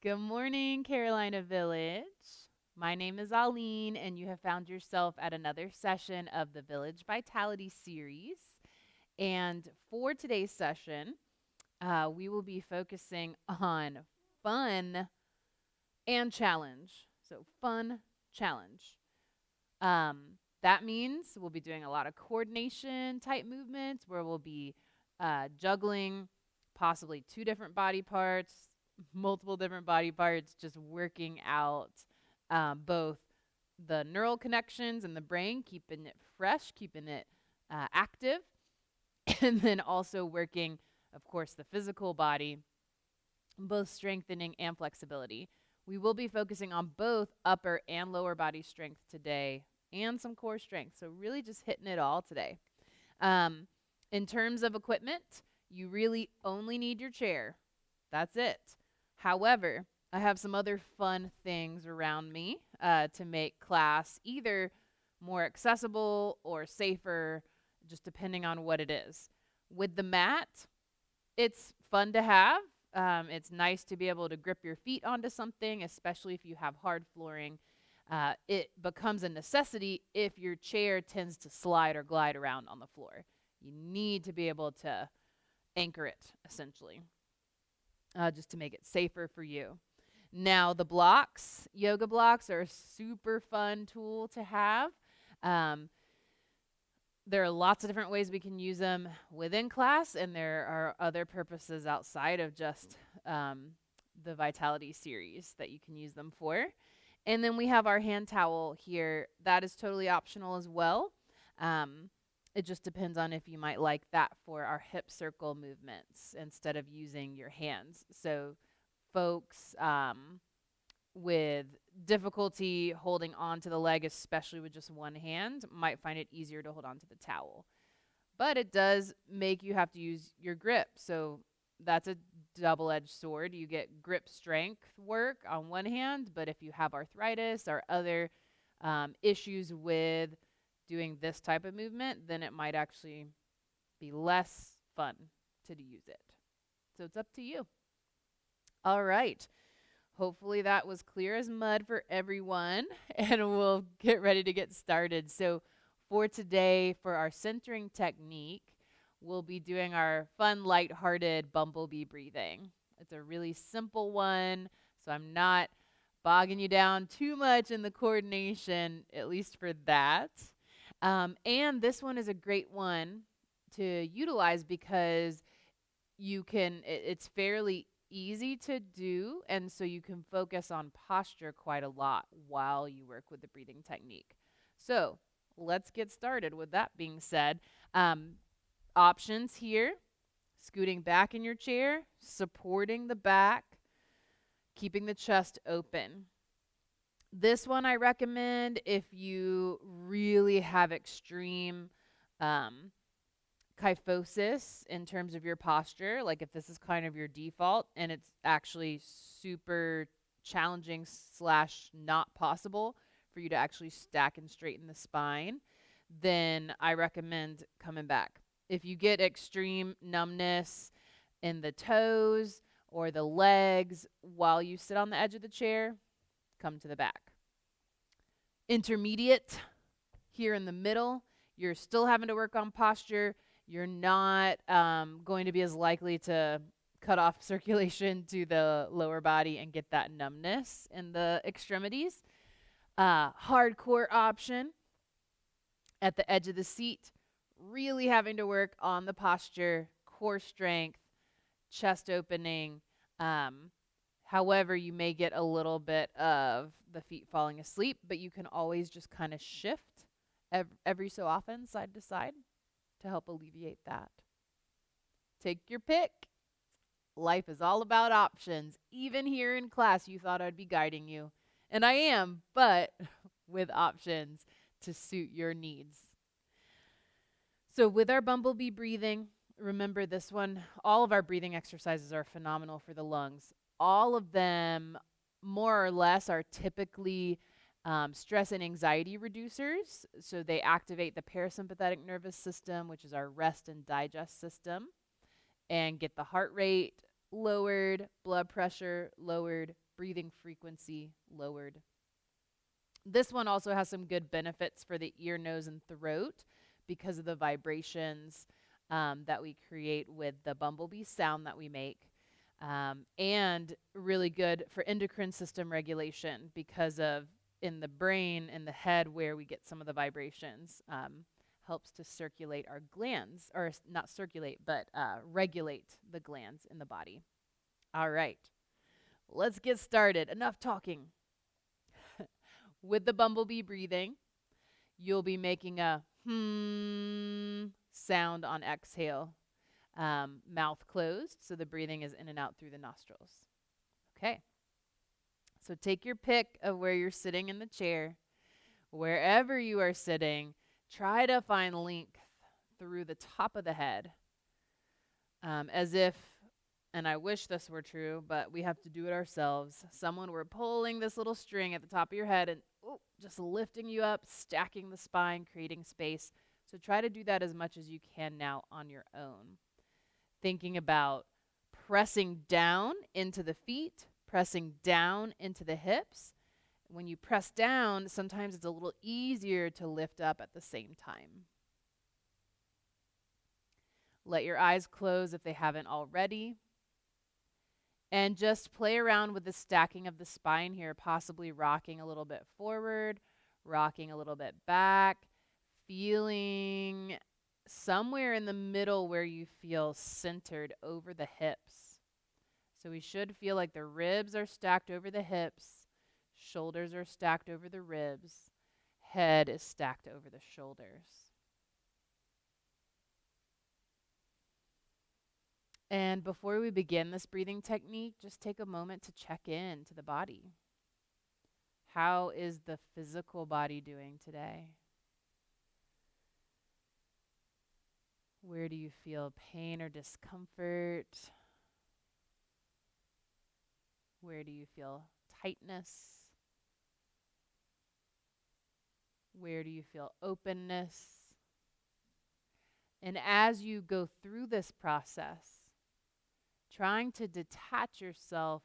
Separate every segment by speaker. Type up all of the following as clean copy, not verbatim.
Speaker 1: Good morning, Carolina Village. My name is Aline, and you have found yourself at another session of the Village Vitality Series. And for today's session, we will be focusing on fun and challenge. So, fun, challenge. That means we'll be doing a lot of coordination type movements where we'll be juggling possibly two different body parts, multiple different body parts, just working out both the neural connections in the brain, keeping it fresh, keeping it active, and then also working, of course, the physical body, both strengthening and flexibility. We will be focusing on both upper and lower body strength today and some core strength. So, really just hitting it all today. Um, in terms of equipment, you really only need your chair. That's it. However, I have some other fun things around me to make class either more accessible or safer, just depending on what it is. With the mat, it's fun to have. It's nice to be able to grip your feet onto something, especially if you have hard flooring. It becomes a necessity if your chair tends to slide or glide around on the floor. You need to be able to anchor it, essentially, just to make it safer for you. Now, the blocks, yoga blocks, are a super fun tool to have. Um, there are lots of different ways we can use them within class, and there are other purposes outside of just the Vitality series that you can use them for. And then we have our hand towel here. That is totally optional as well. It just depends on if you might like that for our hip circle movements instead of using your hands. So, folks with difficulty holding on to the leg, especially with just one hand, might find it easier to hold on to the towel. But it does make you have to use your grip. So that's a double edged sword. You get grip strength work on one hand, but if you have arthritis or other issues with doing this type of movement, then it might actually be less fun to use it. So it's up to you. All right. Hopefully that was clear as mud for everyone, and we'll get ready to get started. So for today, for our centering technique, we'll be doing our fun, lighthearted bumblebee breathing. It's a really simple one, so I'm not bogging you down too much in the coordination, at least for that. And this one is a great one to utilize because it's fairly easy to do, and so you can focus on posture quite a lot while you work with the breathing technique. So let's get started. With that being said, options here: scooting back in your chair, supporting the back, keeping the chest open. This one I recommend if you really have extreme um, kyphosis in terms of your posture, like if this is kind of your default and it's actually super challenging slash not possible for you to actually stack and straighten the spine, then I recommend coming back. If you get extreme numbness in the toes or the legs while you sit on the edge of the chair, come to the back. Intermediate, here in the middle, you're still having to work on posture. You're not going to be as likely to cut off circulation to the lower body and get that numbness in the extremities. Hardcore option, at the edge of the seat, really having to work on the posture, core strength, chest opening. However, you may get a little bit of the feet falling asleep, but you can always just kind of shift every so often, side to side, to help alleviate that. Take your pick. Life is all about options. Even here in class, you thought I'd be guiding you. And I am, but with options to suit your needs. So, with our bumblebee breathing, remember this one, all of our breathing exercises are phenomenal for the lungs. All of them, more or less, are typically stress and anxiety reducers. So they activate the parasympathetic nervous system, which is our rest and digest system, and get the heart rate lowered, blood pressure lowered, breathing frequency lowered. This one also has some good benefits for the ear, nose, and throat because of the vibrations that we create with the bumblebee sound that we make. And really good for endocrine system regulation because of in the brain and the head where we get some of the vibrations. Helps to circulate our glands, or not circulate, but regulate the glands in the body. All right, let's get started. Enough talking. With the bumblebee breathing, you'll be making a sound on exhale. Mouth closed, so the breathing is in and out through the nostrils. Okay. So take your pick of where you're sitting in the chair. Wherever you are sitting, try to find length through the top of the head, as if, and I wish this were true, but we have to do it ourselves. Someone were pulling this little string at the top of your head and just lifting you up, stacking the spine, creating space. So try to do that as much as you can now on your own. Thinking about pressing down into the feet, pressing down into the hips. When you press down, sometimes it's a little easier to lift up at the same time. Let your eyes close if they haven't already. And just play around with the stacking of the spine here, possibly rocking a little bit forward, rocking a little bit back, feeling somewhere in the middle where you feel centered over the hips. So we should feel like the ribs are stacked over the hips, shoulders are stacked over the ribs, head is stacked over the shoulders. And before we begin this breathing technique, just take a moment to check in to the body. How is the physical body doing today? Where do you feel pain or discomfort? Where do you feel tightness? Where do you feel openness? And as you go through this process, trying to detach yourself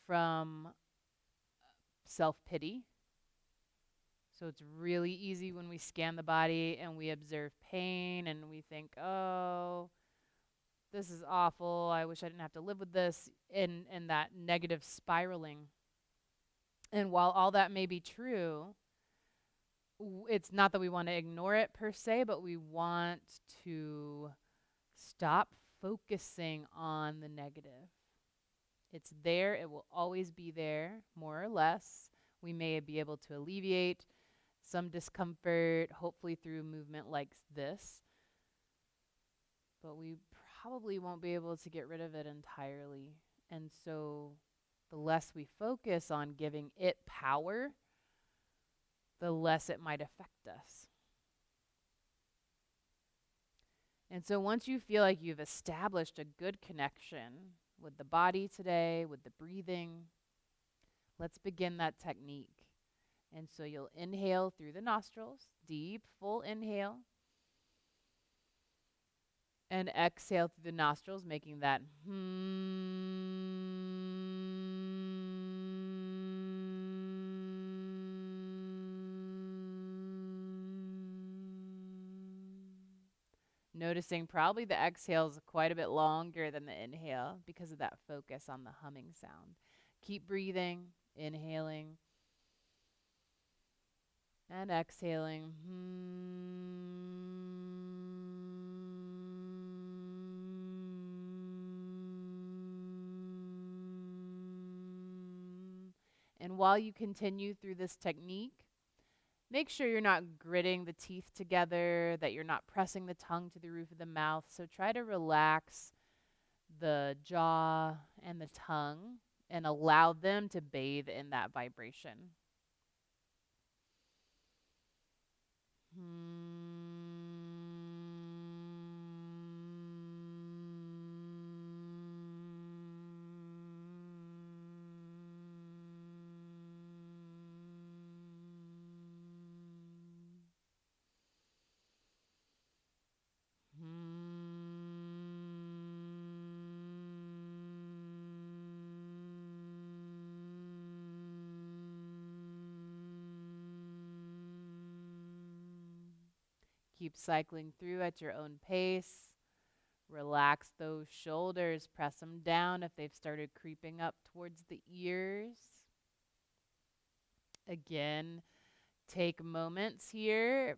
Speaker 1: from self-pity. So it's really easy when we scan the body and we observe pain and we think, oh, this is awful. I wish I didn't have to live with this, in that negative spiraling. And while all that may be true, it's not that we want to ignore it per se, but we want to stop focusing on the negative. It's there. It will always be there, more or less. We may be able to alleviate some discomfort, hopefully through movement like this, but we probably won't be able to get rid of it entirely. And so the less we focus on giving it power, the less it might affect us. And so once you feel like you've established a good connection with the body today, with the breathing, let's begin that technique. And so you'll inhale through the nostrils, deep, full inhale. And exhale through the nostrils, making that Noticing probably the exhale is quite a bit longer than the inhale because of that focus on the humming sound. Keep breathing, inhaling, and exhaling. And while you continue through this technique, make sure you're not gritting the teeth together, that you're not pressing the tongue to the roof of the mouth. So try to relax the jaw and the tongue and allow them to bathe in that vibration. Keep cycling through at your own pace. Relax those shoulders. Press them down if they've started creeping up towards the ears. Again, take moments here,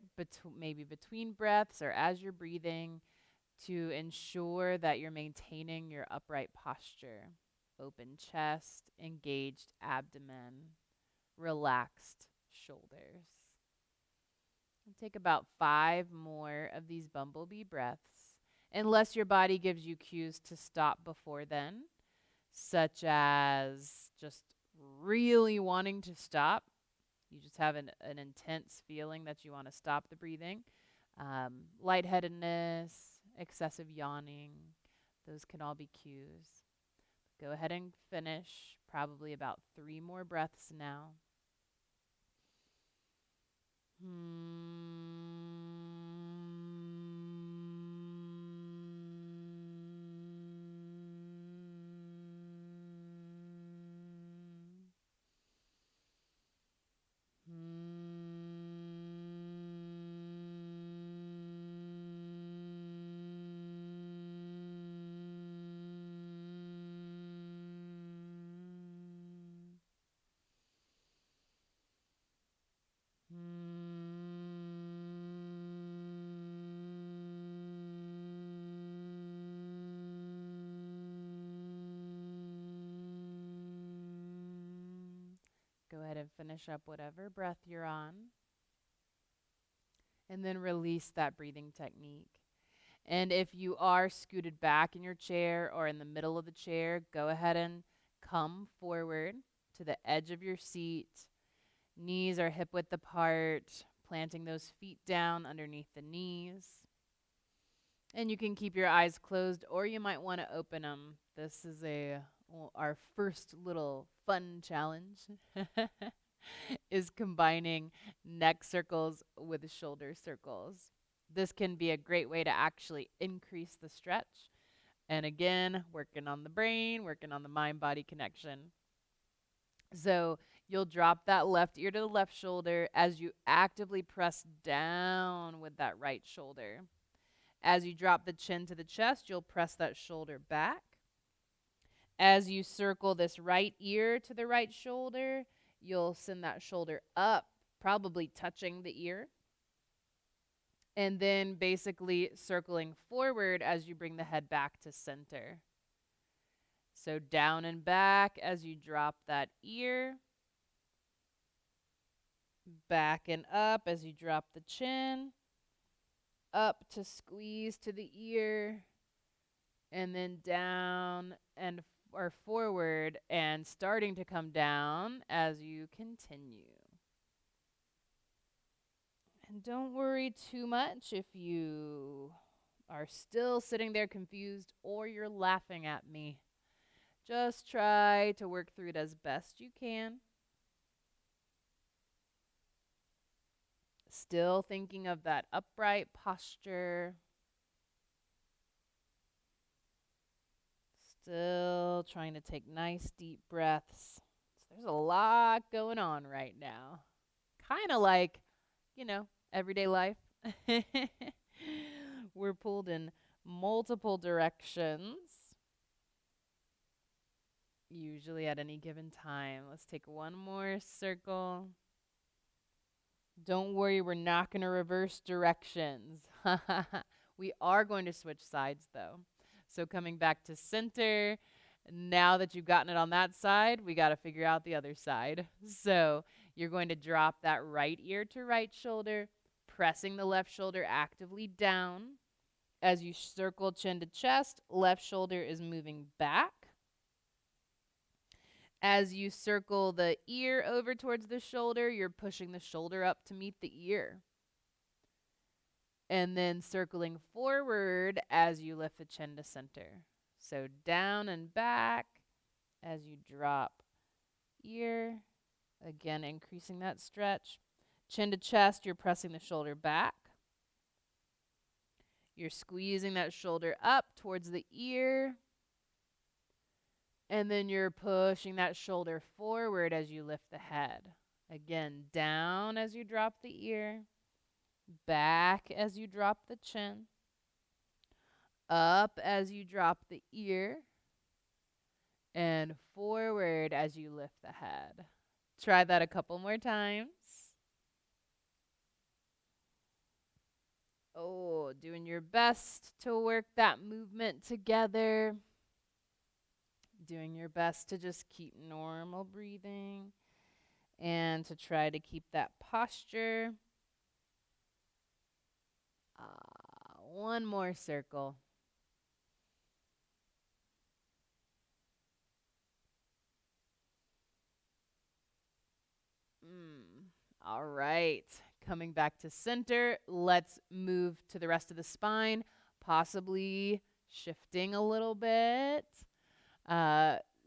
Speaker 1: maybe between breaths or as you're breathing, to ensure that you're maintaining your upright posture. Open chest, engaged abdomen, relaxed shoulders. And take about 5 more of these bumblebee breaths, unless your body gives you cues to stop before then, such as just really wanting to stop. You just have an intense feeling that you want to stop the breathing. Lightheadedness, excessive yawning, those can all be cues. Go ahead and finish, probably about 3 more breaths now. Go ahead and finish up whatever breath you're on. And then release that breathing technique. And if you are scooted back in your chair or in the middle of the chair, go ahead and come forward to the edge of your seat. Knees are hip width apart, planting those feet down underneath the knees. And you can keep your eyes closed, or you might want to open them. This is our first little fun challenge. Is combining neck circles with shoulder circles. This can be a great way to actually increase the stretch. And again, working on the brain, working on the mind-body connection. So you'll drop that left ear to the left shoulder as you actively press down with that right shoulder. As you drop the chin to the chest, you'll press that shoulder back. As you circle this right ear to the right shoulder, you'll send that shoulder up, probably touching the ear. And then basically circling forward as you bring the head back to center. So down and back as you drop that ear. Back and up as you drop the chin. Up to squeeze to the ear. And then down and or forward and starting to come down as you continue. And don't worry too much if you are still sitting there confused or you're laughing at me. Just try to work through it as best you can. Still thinking of that upright posture. Still trying to take nice deep breaths. So there's a lot going on right now. Kind of like, everyday life. We're pulled in multiple directions, usually at any given time. Let's take one more circle. Don't worry, we're not going to reverse directions. We are going to switch sides, though. So coming back to center, now that you've gotten it on that side, we got to figure out the other side. So you're going to drop that right ear to right shoulder, pressing the left shoulder actively down. As you circle chin to chest, left shoulder is moving back. As you circle the ear over towards the shoulder, you're pushing the shoulder up to meet the ear. And then circling forward as you lift the chin to center. So down and back as you drop ear. Again, increasing that stretch. Chin to chest, you're pressing the shoulder back. You're squeezing that shoulder up towards the ear. And then you're pushing that shoulder forward as you lift the head. Again, down as you drop the ear. Back as you drop the chin. Up as you drop the ear. And forward as you lift the head. Try that a couple more times. Oh, doing your best to work that movement together. Doing your best to just keep normal breathing and to try to keep that posture. One more circle. All right. Coming back to center, let's move to the rest of the spine, possibly shifting a little bit.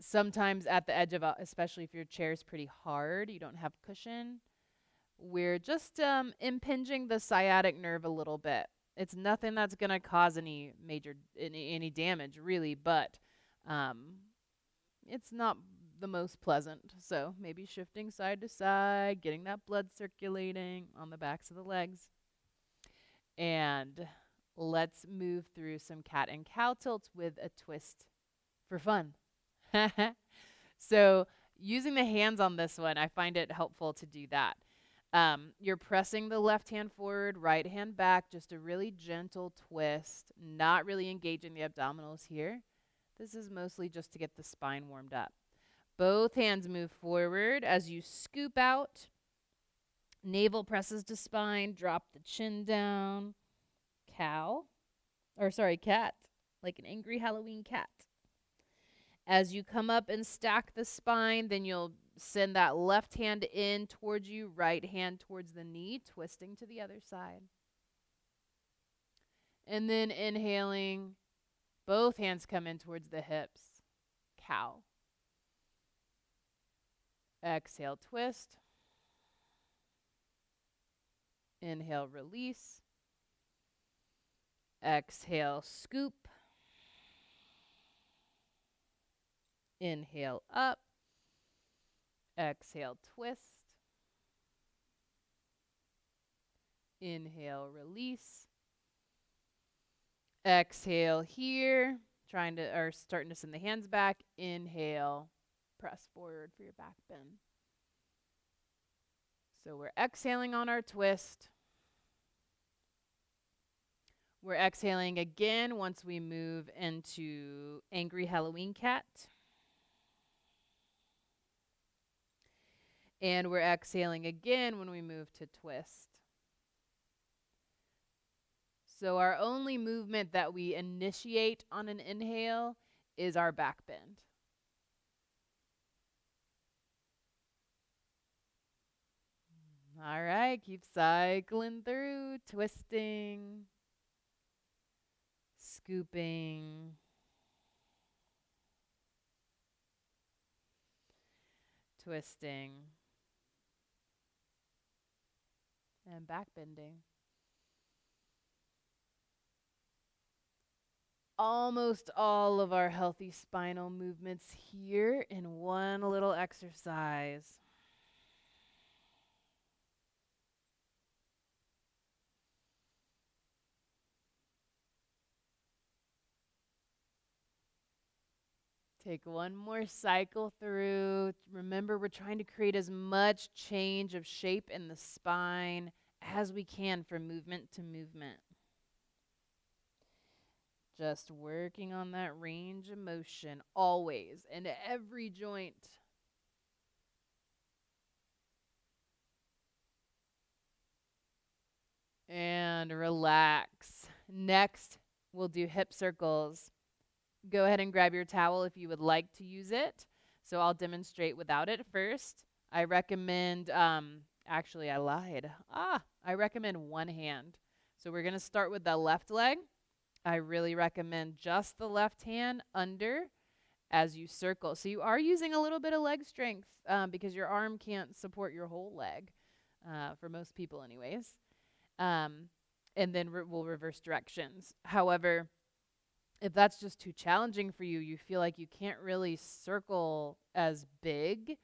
Speaker 1: Sometimes at the edge of especially if your chair is pretty hard, you don't have cushion, we're just impinging the sciatic nerve a little bit. It's nothing that's going to cause any major any damage really, but it's not the most pleasant. So maybe shifting side to side, getting that blood circulating on the backs of the legs. And let's move through some cat and cow tilts with a twist for fun. So using the hands on this one, I find it helpful to do that. You're pressing the left hand forward, right hand back, just a really gentle twist, not really engaging the abdominals here. This is mostly just to get the spine warmed up. Both hands move forward as you scoop out. Navel presses to spine, drop the chin down. Cat, like an angry Halloween cat. As you come up and stack the spine, then you'll send that left hand in towards you, right hand towards the knee, twisting to the other side. And then inhaling, both hands come in towards the hips. Cow. Exhale, twist. Inhale, release. Exhale, scoop. Inhale, up. Exhale, twist. Inhale, release. Exhale here, starting to send the hands back. Inhale, press forward for your back bend. So we're exhaling on our twist. We're exhaling again once we move into Angry Halloween Cat. And we're exhaling again when we move to twist. So our only movement that we initiate on an inhale is our back bend. All right, keep cycling through, twisting, scooping, twisting, and back bending. Almost all of our healthy spinal movements here in one little exercise. Take one more cycle through. Remember, we're trying to create as much change of shape in the spine as we can from movement to movement. Just working on that range of motion always in every joint. And relax. Next, we'll do hip circles. Go ahead and grab your towel if you would like to use it. So I'll demonstrate without it first. I recommend, actually I lied. I recommend one hand. So we're going to start with the left leg. I really recommend just the left hand under as you circle. So you are using a little bit of leg strength because your arm can't support your whole leg, for most people anyways. And then we'll reverse directions. However, if that's just too challenging for you, you feel like you can't really circle as big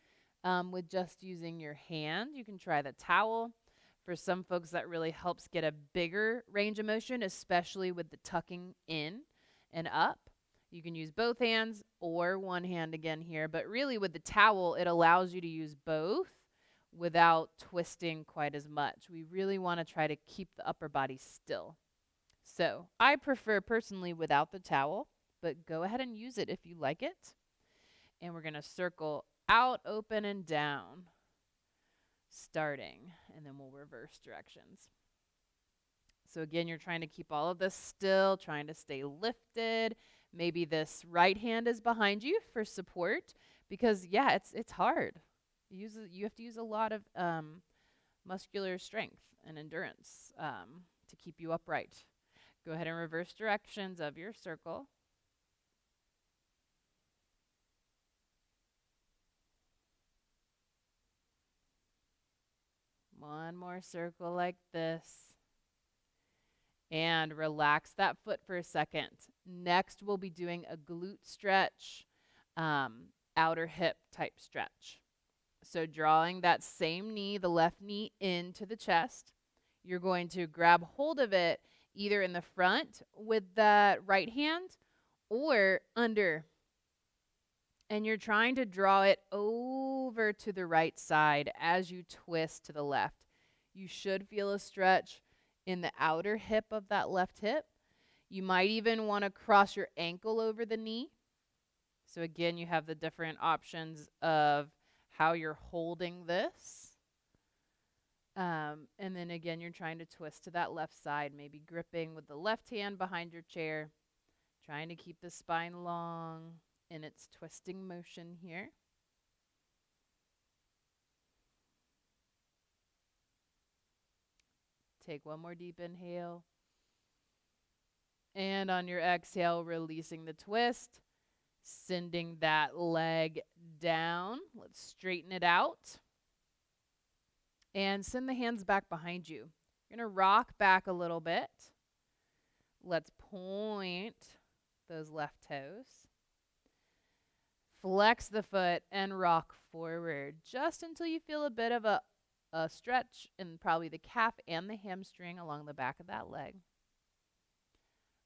Speaker 1: with just using your hand, you can try the towel. For some folks, that really helps get a bigger range of motion, especially with the tucking in and up. You can use both hands or one hand again here, but really with the towel, it allows you to use both without twisting quite as much. We really want to try to keep the upper body still. So I prefer personally without the towel, but go ahead and use it if you like it. And we're going to circle out, open, and down, starting, and then we'll reverse directions. So again, you're trying to keep all of this still, trying to stay lifted. Maybe this right hand is behind you for support because, yeah, it's hard. You have to use a lot of muscular strength and endurance to keep you upright. Go ahead and reverse directions of your circle. One more circle like this. And relax that foot for a second. Next, we'll be doing a glute stretch, outer hip type stretch. So drawing that same knee, the left knee, into the chest. You're going to grab hold of it either in the front with the right hand or under. And you're trying to draw it over to the right side as you twist to the left. You should feel a stretch in the outer hip of that left hip. You might even want to cross your ankle over the knee. So again, you have the different options of how you're holding this. And then again, you're trying to twist to that left side, maybe gripping with the left hand behind your chair, trying to keep the spine long in its twisting motion here. Take one more deep inhale. And on your exhale, releasing the twist, sending that leg down. Let's straighten it out. And send the hands back behind you. You're going to rock back a little bit. Let's point those left toes. Flex the foot and rock forward just until you feel a bit of a stretch in probably the calf and the hamstring along the back of that leg.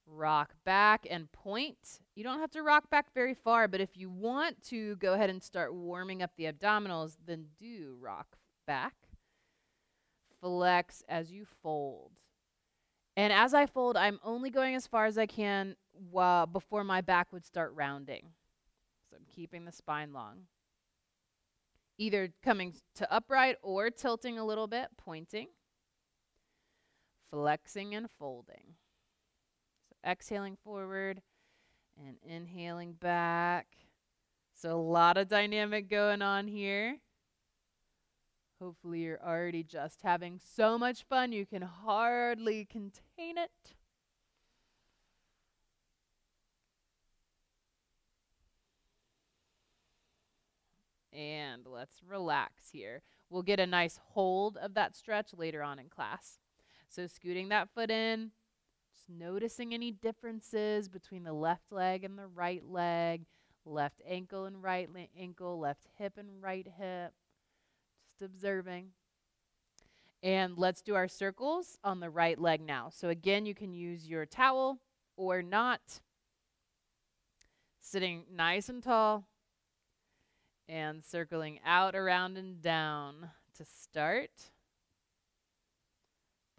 Speaker 1: Rock back and point. You don't have to rock back very far, but if you want to go ahead and start warming up the abdominals, then do rock back. Flex as you fold. And as I fold, I'm only going as far as I can before my back would start rounding. So I'm keeping the spine long. Either coming to upright or tilting a little bit, pointing. Flexing and folding. So exhaling forward and inhaling back. So a lot of dynamic going on here. Hopefully you're already just having so much fun you can hardly contain it. And let's relax here. We'll get a nice hold of that stretch later on in class. So scooting that foot in, just noticing any differences between the left leg and the right leg, left ankle and right ankle, left hip and right hip. Just observing. And let's do our circles on the right leg now. So again, you can use your towel or not. Sitting nice and tall. And circling out, around, and down to start.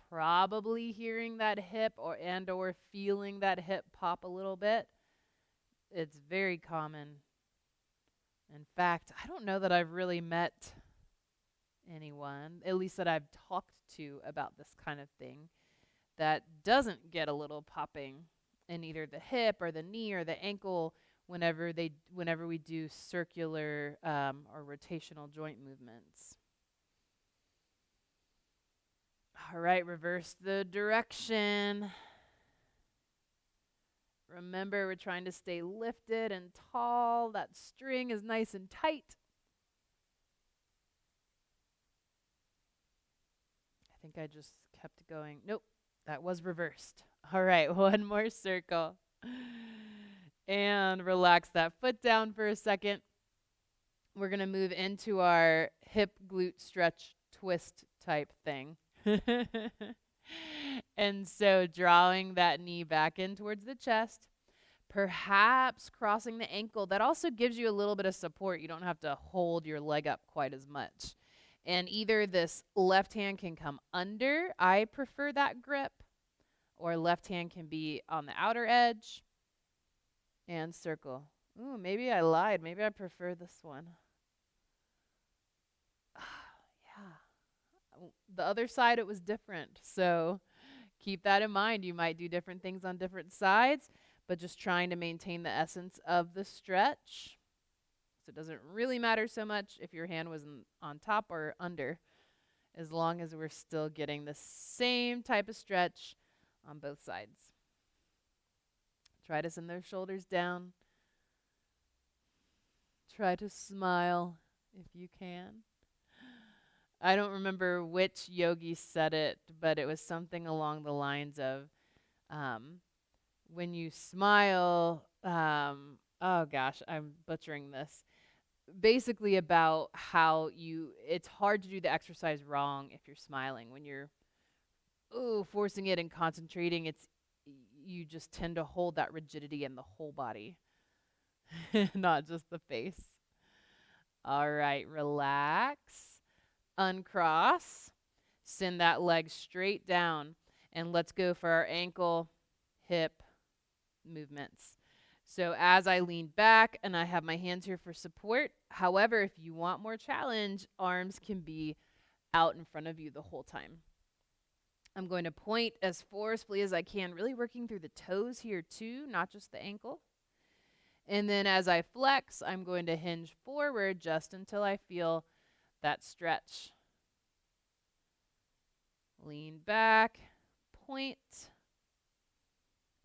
Speaker 1: Probably hearing that hip or feeling that hip pop a little bit. It's very common. In fact, I don't know that I've really met anyone, at least that I've talked to about this kind of thing, that doesn't get a little popping in either the hip or the knee or the ankle whenever we do circular or rotational joint movements. All right, reverse the direction. Remember, we're trying to stay lifted and tall. That string is nice and tight. I think I just kept going. Nope, that was reversed. All right, one more circle. And relax that foot down for a second. We're going to move into our hip glute stretch twist type thing. And so drawing that knee back in towards the chest, perhaps crossing the ankle. That also gives you a little bit of support. You don't have to hold your leg up quite as much. And either this left hand can come under, I prefer that grip, or left hand can be on the outer edge and circle. Ooh, maybe I lied. Maybe I prefer this one. Yeah. The other side, it was different. So keep that in mind. You might do different things on different sides, but just trying to maintain the essence of the stretch. So it doesn't really matter so much if your hand was on top or under, as long as we're still getting the same type of stretch on both sides. Try to send those shoulders down. Try to smile if you can. I don't remember which yogi said it, but it was something along the lines of when you smile, oh gosh, I'm butchering this. Basically about how it's hard to do the exercise wrong if you're smiling. When you're forcing it and concentrating, you just tend to hold that rigidity in the whole body, not just the face. All right, relax, uncross, send that leg straight down, and let's go for our ankle, hip movements. So as I lean back and I have my hands here for support, however, if you want more challenge, arms can be out in front of you the whole time. I'm going to point as forcefully as I can, really working through the toes here too, not just the ankle. And then as I flex, I'm going to hinge forward just until I feel that stretch. Lean back, point,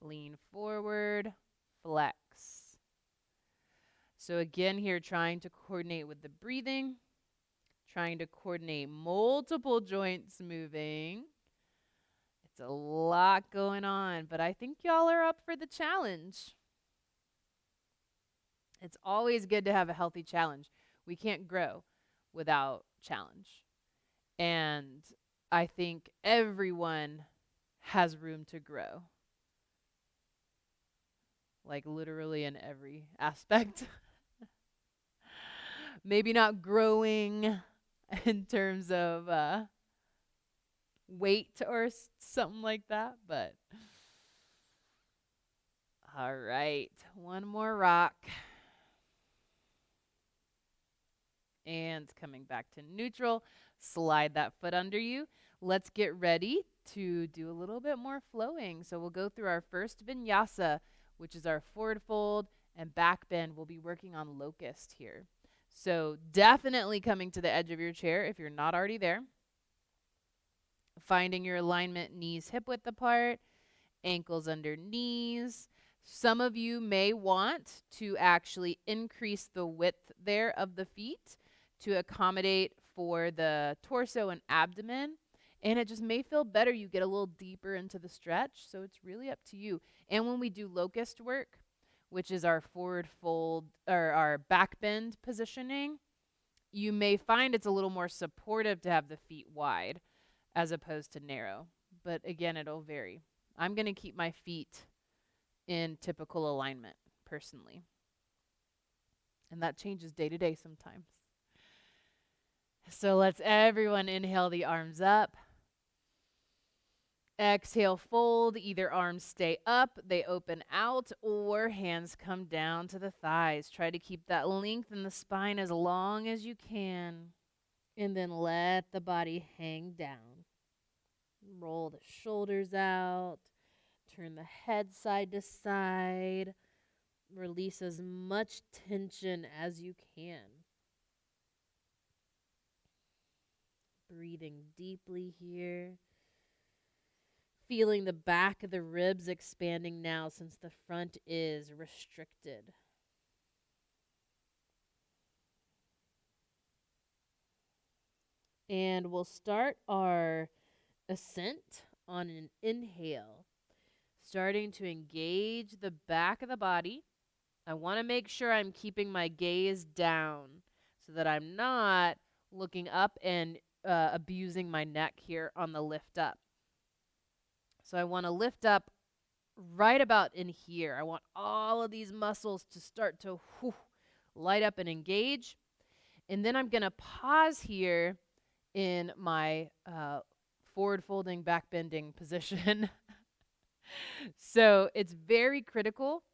Speaker 1: lean forward, flex. So again here, trying to coordinate with the breathing, trying to coordinate multiple joints moving. It's a lot going on, but I think y'all are up for the challenge. It's always good to have a healthy challenge. We can't grow without challenge. And I think everyone has room to grow. Like literally in every aspect. Maybe not growing in terms of weight or something like that, but all right, one more rock. And coming back to neutral, slide that foot under you. Let's get ready to do a little bit more flowing. So we'll go through our first vinyasa, which is our forward fold and back bend. We'll be working on locust here. So definitely coming to the edge of your chair if you're not already there. Finding your alignment, knees hip width apart, ankles under knees. Some of you may want to actually increase the width there of the feet to accommodate for the torso and abdomen. And it just may feel better. You get a little deeper into the stretch. So it's really up to you. And when we do locust work, which is our forward fold or our back bend positioning, you may find it's a little more supportive to have the feet wide as opposed to narrow. But again, it'll vary. I'm going to keep my feet in typical alignment personally. And that changes day to day sometimes. So let's everyone inhale the arms up. Exhale, fold. Either arms stay up, they open out, or hands come down to the thighs. Try to keep that length in the spine as long as you can. And then let the body hang down. Roll the shoulders out. Turn the head side to side. Release as much tension as you can. Breathing deeply here. Feeling the back of the ribs expanding now since the front is restricted. And we'll start our ascent on an inhale. Starting to engage the back of the body. I want to make sure I'm keeping my gaze down so that I'm not looking up and abusing my neck here on the lift up. So I want to lift up right about in here. I want all of these muscles to start to light up and engage. And then I'm going to pause here in my forward folding, back bending position. So it's very critical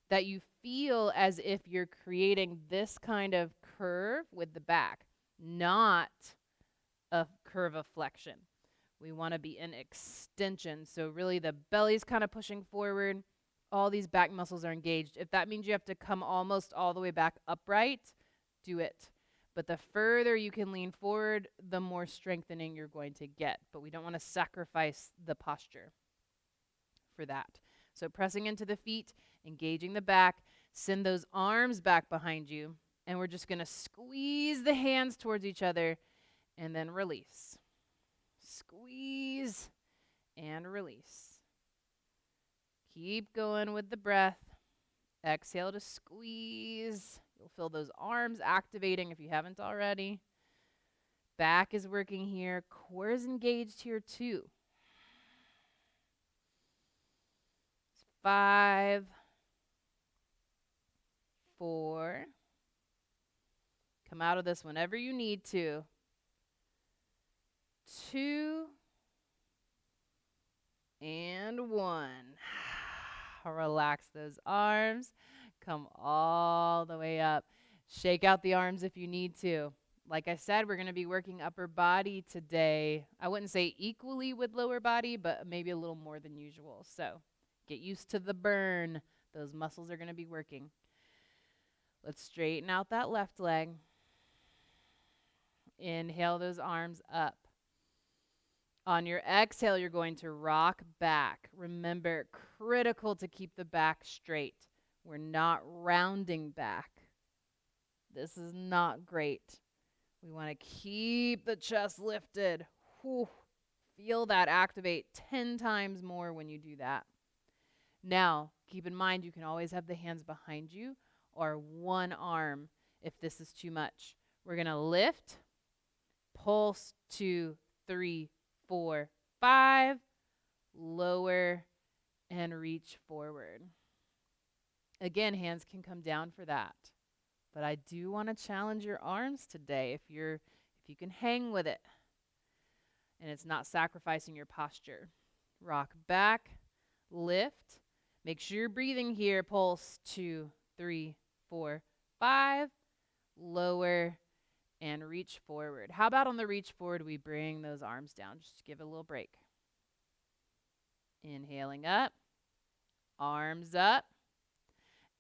Speaker 1: that you feel as if you're creating this kind of curve with the back, not a curve of flexion. We want to be in extension. So really the belly's kind of pushing forward. All these back muscles are engaged. If that means you have to come almost all the way back upright, do it. But the further you can lean forward, the more strengthening you're going to get. But we don't want to sacrifice the posture for that. So pressing into the feet, engaging the back, send those arms back behind you, and we're just going to squeeze the hands towards each other and then release. Squeeze and release. Keep going with the breath. Exhale to squeeze. You'll feel those arms activating if you haven't already. Back is working here. Core is engaged here too. 5, 4. Come out of this whenever you need to. 2 and 1. Relax those arms. Come all the way up. Shake out the arms if you need to. Like I said, we're going to be working upper body today. I wouldn't say equally with lower body, but maybe a little more than usual. So get used to the burn. Those muscles are going to be working. Let's straighten out that left leg. Inhale those arms up. On your exhale, you're going to rock back. Remember, critical to keep the back straight. We're not rounding back. This is not great. We want to keep the chest lifted. Whew. Feel that activate 10 times more when you do that. Now, keep in mind you can always have the hands behind you or one arm if this is too much. We're going to lift, pulse, 2, 3, 4, 5, lower, and reach forward. Again, hands can come down for that. But I do want to challenge your arms today if you can hang with it and it's not sacrificing your posture. Rock back, lift. Make sure you're breathing here. Pulse 2, 3, 4, 5. Lower and reach forward. How about on the reach forward, we bring those arms down. Just give it a little break. Inhaling up. Arms up.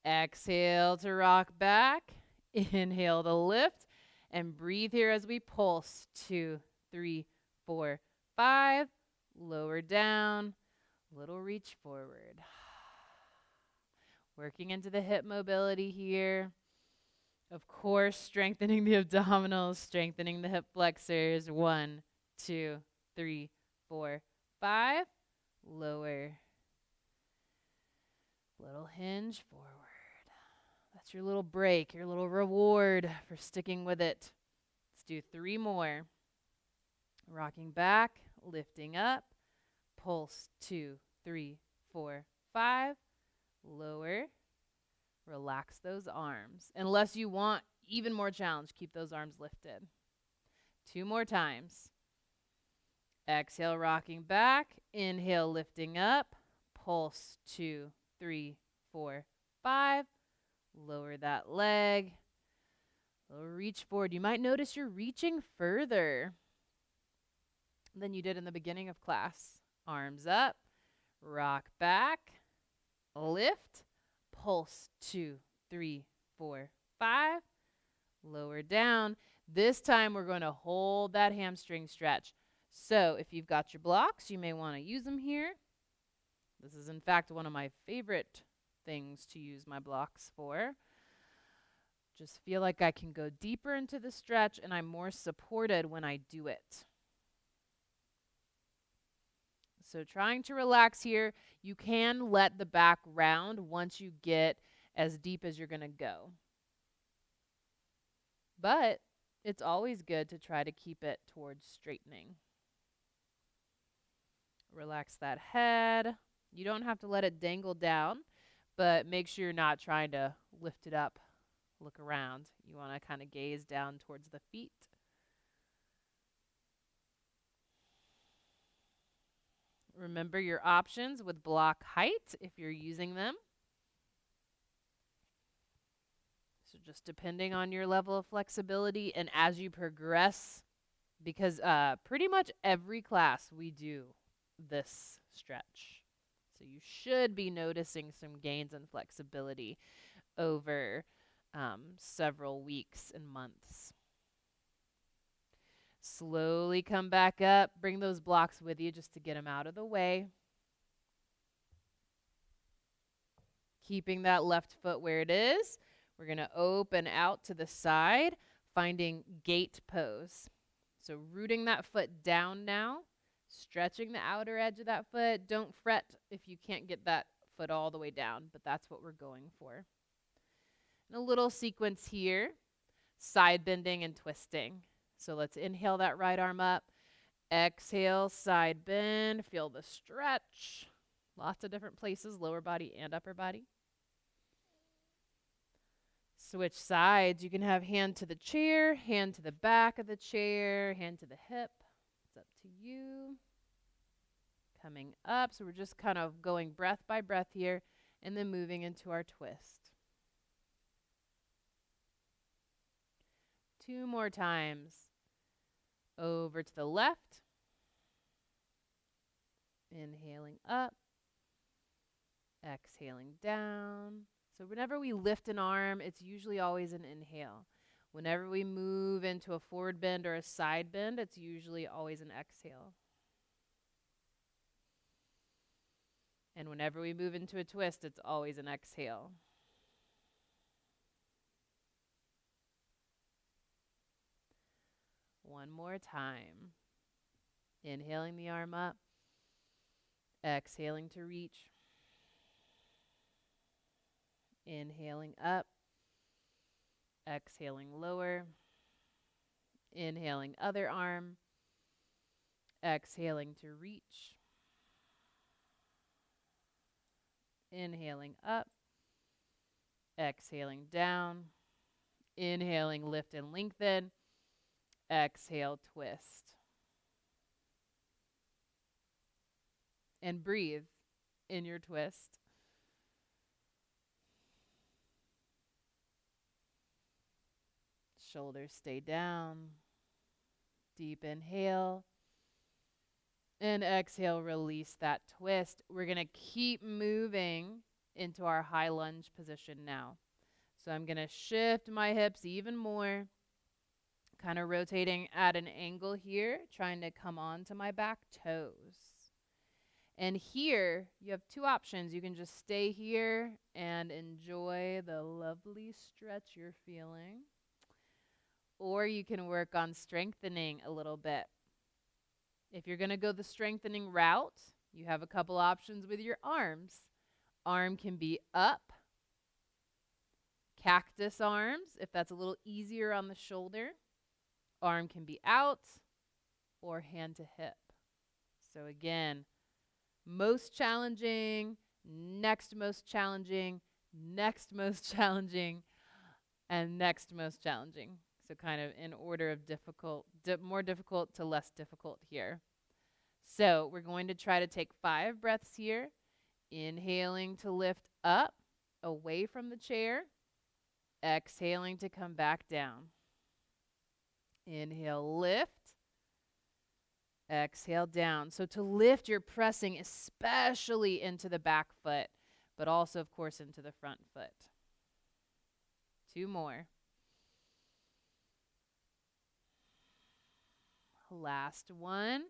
Speaker 1: Exhale to rock back. Inhale to lift. And breathe here as we pulse. 2, 3, 4, 5. Lower down. Little reach forward. Working into the hip mobility here. Of course, strengthening the abdominals, strengthening the hip flexors. 1, 2, 3, 4, 5. Lower. Little hinge forward. That's your little break, your little reward for sticking with it. Let's do 3 more. Rocking back, lifting up. Pulse 2, 3, 4, 5. Lower. Relax those arms. Unless you want even more challenge, keep those arms lifted. 2 more times. Exhale, rocking back. Inhale, lifting up. Pulse 2, 3, 4, 5. Lower that leg. Little reach forward. You might notice you're reaching further than you did in the beginning of class. Arms up. Rock back. Lift. Pulse 2, 3, 4, 5. Lower down. This time we're going to hold that hamstring stretch. So if you've got your blocks, you may want to use them here. This is in fact one of my favorite things to use my blocks for. Just feel like I can go deeper into the stretch and I'm more supported when I do it. So trying to relax here. You can let the back round once you get as deep as you're going to go. But it's always good to try to keep it towards straightening. Relax that head. You don't have to let it dangle down, but make sure you're not trying to lift it up, look around. You want to kind of gaze down towards the feet. Remember your options with block height if you're using them. So just depending on your level of flexibility, and as you progress, because pretty much every class we do this stretch. So you should be noticing some gains in flexibility over several weeks and months. Slowly come back up. Bring those blocks with you just to get them out of the way. Keeping that left foot where it is. We're going to open out to the side, finding gate pose. So rooting that foot down now, stretching the outer edge of that foot. Don't fret if you can't get that foot all the way down, but that's what we're going for. And a little sequence here, side bending and twisting. So let's inhale that right arm up. Exhale, side bend. Feel the stretch. Lots of different places, lower body and upper body. Switch sides. You can have hand to the chair, hand to the back of the chair, hand to the hip. It's up to you. Coming up. So we're just kind of going breath by breath here and then moving into our twist. 2 more times. Over to the left. Inhaling up. Exhaling down. So whenever we lift an arm, it's usually always an inhale. Whenever we move into a forward bend or a side bend, it's usually always an exhale. And whenever we move into a twist, it's always an exhale. One more time. Inhaling the arm up. Exhaling to reach. Inhaling up. Exhaling lower. Inhaling other arm. Exhaling to reach. Inhaling up. Exhaling down. Inhaling, lift and lengthen. Exhale, twist. And breathe in your twist. Shoulders stay down. Deep inhale. And exhale, release that twist. We're going to keep moving into our high lunge position now. So I'm going to shift my hips even more. Kind of rotating at an angle here, trying to come onto my back toes. And here, you have 2 options. You can just stay here and enjoy the lovely stretch you're feeling. Or you can work on strengthening a little bit. If you're going to go the strengthening route, you have a couple options with your arms. Arm can be up. Cactus arms, if that's a little easier on the shoulder. Arm can be out or hand to hip. So again, most challenging, next most challenging, next most challenging, and next most challenging. So kind of in order of difficult, more difficult to less difficult here. So we're going to try to take 5 breaths here. Inhaling to lift up, away from the chair. Exhaling to come back down. Inhale, lift. Exhale, down. So to lift, you're pressing especially into the back foot, but also, of course, into the front foot. 2 more. Last one.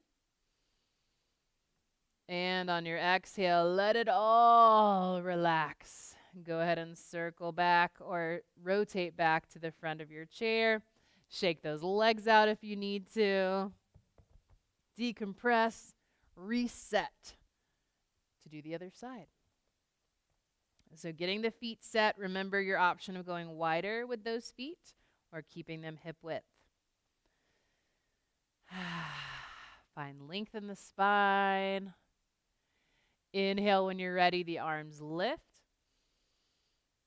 Speaker 1: And on your exhale, let it all relax. Go ahead and circle back or rotate back to the front of your chair. Shake those legs out if you need to. Decompress, reset to do the other side. So getting the feet set, remember your option of going wider with those feet or keeping them hip width. Find length in the spine. Inhale when you're ready, the arms lift.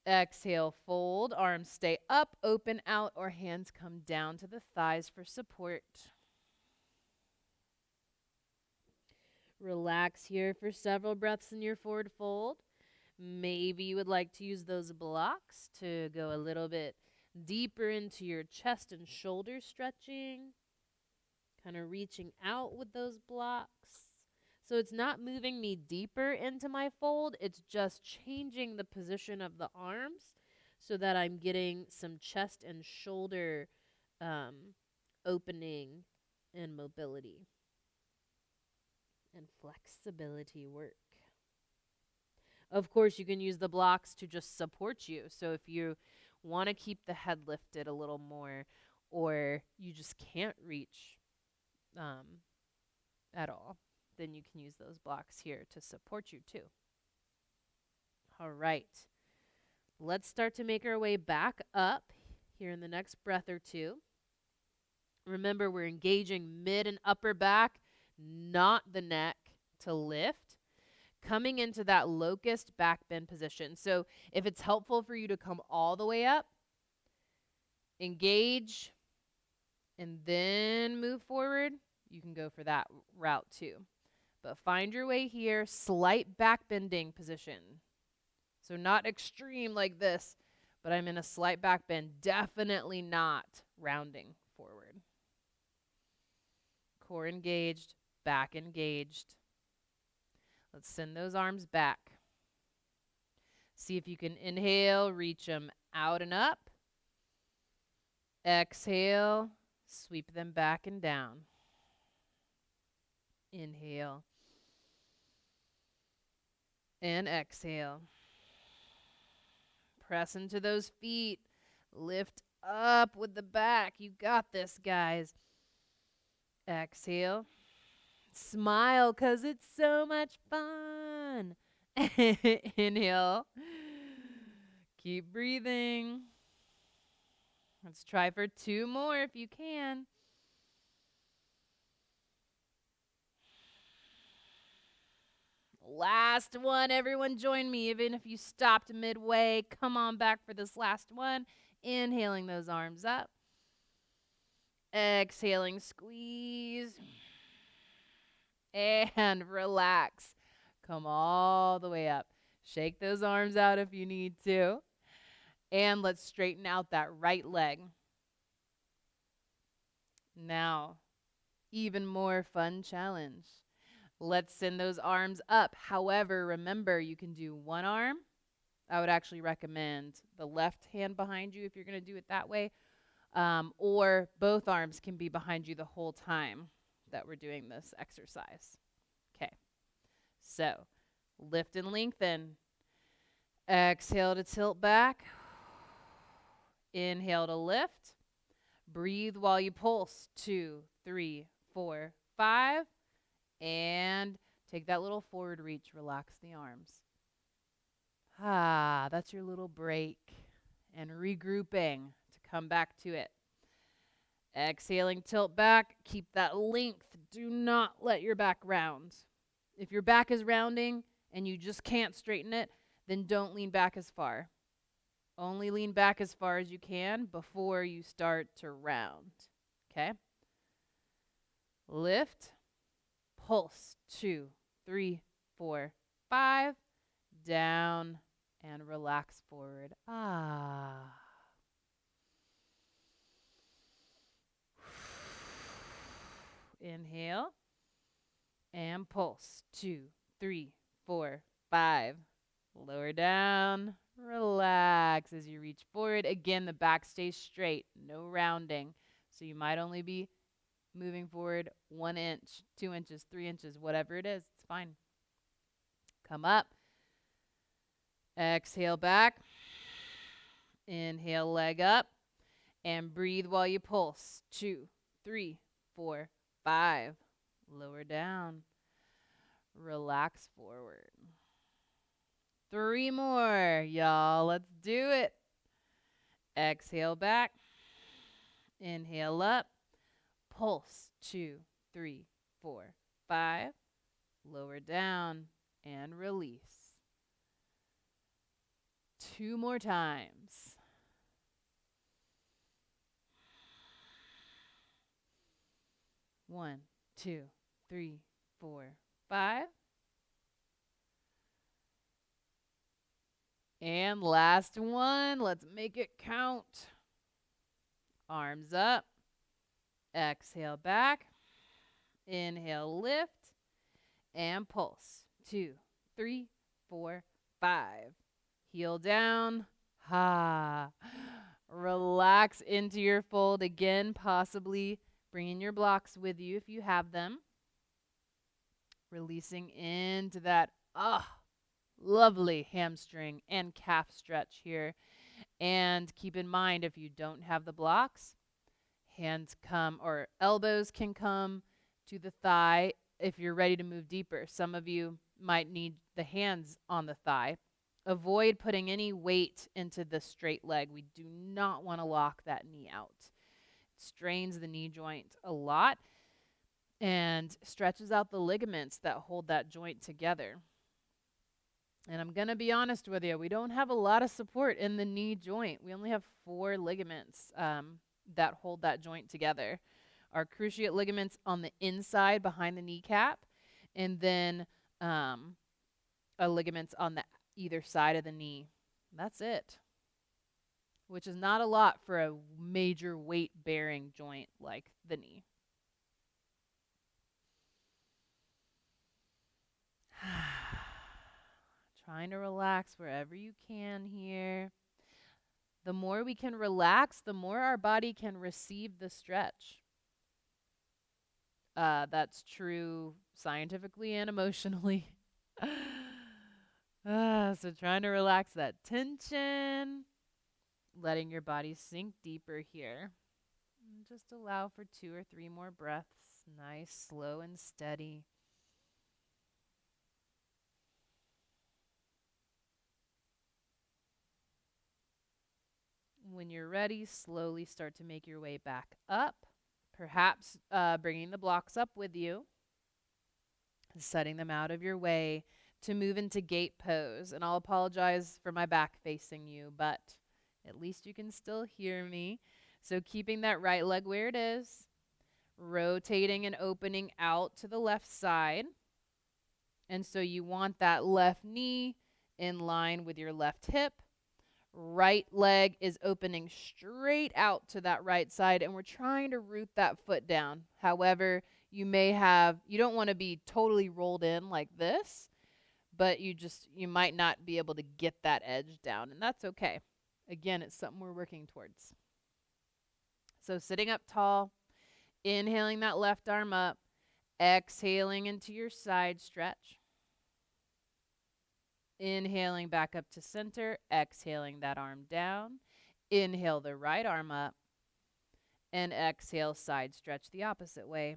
Speaker 1: Exhale, fold. Arms stay up, open out, or hands come down to the thighs for support. Relax here for several breaths in your forward fold. Maybe you would like to use those blocks to go a little bit deeper into your chest and shoulder stretching. Kind of reaching out with those blocks. So it's not moving me deeper into my fold. It's just changing the position of the arms so that I'm getting some chest and shoulder opening and mobility and flexibility work. Of course, you can use the blocks to just support you. So if you want to keep the head lifted a little more, or you just can't reach at all, then you can use those blocks here to support you too. All right. Let's start to make our way back up here in the next breath or two. Remember, we're engaging mid and upper back, not the neck, to lift. Coming into that locust back bend position. So if it's helpful for you to come all the way up, engage, and then move forward, you can go for that route too. But find your way here, slight back bending position. So not extreme like this, but I'm in a slight back bend, definitely not rounding forward. Core engaged, back engaged. Let's send those arms back. See if you can inhale, reach them out and up. Exhale, sweep them back and down. Inhale. And exhale. Press into those feet. Lift up with the back. You got this, guys. Exhale. Smile, because it's so much fun. Inhale. Keep breathing. Let's try for 2 more if you can. Last one. Everyone join me. Even if you stopped midway, come on back for this last one. Inhaling those arms up. Exhaling, squeeze. And relax. Come all the way up. Shake those arms out if you need to. And let's straighten out that right leg. Now, even more fun challenge. Let's send those arms up. However, remember, you can do one arm. I would actually recommend the left hand behind you if you're going to do it that way. Or both arms can be behind you the whole time that we're doing this exercise. Okay. So, lift and lengthen. Exhale to tilt back. Inhale to lift. Breathe while you pulse. 2, 3, 4, 5. And take that little forward reach. Relax the arms. That's your little break. And regrouping to come back to it. Exhaling, tilt back. Keep that length. Do not let your back round. If your back is rounding and you just can't straighten it, then don't lean back as far. Only lean back as far as you can before you start to round. Okay? Lift. Pulse. 2, 3, 4, 5. Down and relax forward. Inhale and pulse. 2, 3, 4, 5. Lower down. Relax as you reach forward. Again, the back stays straight. No rounding. So you might only be moving forward 1 inch, 2 inches, 3 inches, whatever it is. It's fine. Come up. Exhale back. Inhale, leg up. And breathe while you pulse. 2, 3, 4, 5. Lower down. Relax forward. 3 more, y'all. Let's do it. Exhale back. Inhale up. Pulse. 2, 3, 4, 5. Lower down and release. 2 more times. 1, 2, 3, 4, 5. And last one. Let's make it count. Arms up. Exhale back. Inhale, lift. And pulse. 2, 3, 4, 5. Heel down. Ha. Relax into your fold again, possibly bringing your blocks with you if you have them. Releasing into that lovely hamstring and calf stretch here. And keep in mind, if you don't have the blocks, hands come or elbows can come to the thigh if you're ready to move deeper. Some of you might need the hands on the thigh. Avoid putting any weight into the straight leg. We do not want to lock that knee out. It strains the knee joint a lot and stretches out the ligaments that hold that joint together. And I'm going to be honest with you, we don't have a lot of support in the knee joint. We only have 4 ligaments that hold that joint together. Our cruciate ligaments on the inside behind the kneecap, and then ligaments on the either side of the knee. That's it, which is not a lot for a major weight-bearing joint like the knee. Trying to relax wherever you can here. The more we can relax, the more our body can receive the stretch. That's true scientifically and emotionally. So trying to relax that tension, letting your body sink deeper here. And just allow for 2 or 3 more breaths. Nice, slow and steady. When you're ready, slowly start to make your way back up. Perhaps bringing the blocks up with you, setting them out of your way to move into gate pose. And I'll apologize for my back facing you, but at least you can still hear me. So keeping that right leg where it is, rotating and opening out to the left side. And so you want that left knee in line with your left hip. Right leg is opening straight out to that right side, and we're trying to root that foot down. However, you don't want to be totally rolled in like this, but you might not be able to get that edge down, and that's okay. Again, it's something we're working towards. So sitting up tall, inhaling that left arm up, exhaling into your side stretch. Inhaling back up to center, exhaling that arm down. Inhale the right arm up, and exhale, side stretch the opposite way.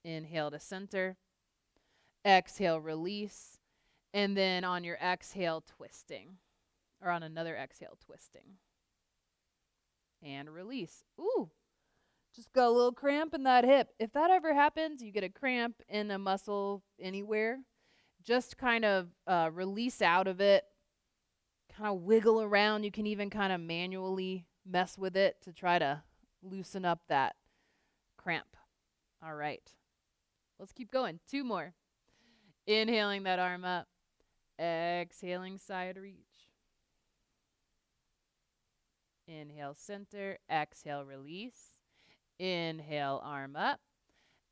Speaker 1: Inhale to center, exhale, release, and then on your exhale, twisting, or on another exhale, twisting. And release. Ooh, just got a little cramp in that hip. If that ever happens, you get a cramp in a muscle anywhere, just kind of release out of it, kind of wiggle around. You can even kind of manually mess with it to try to loosen up that cramp. All right. Let's keep going. 2 more. Inhaling that arm up. Exhaling side reach. Inhale center. Exhale release. Inhale arm up.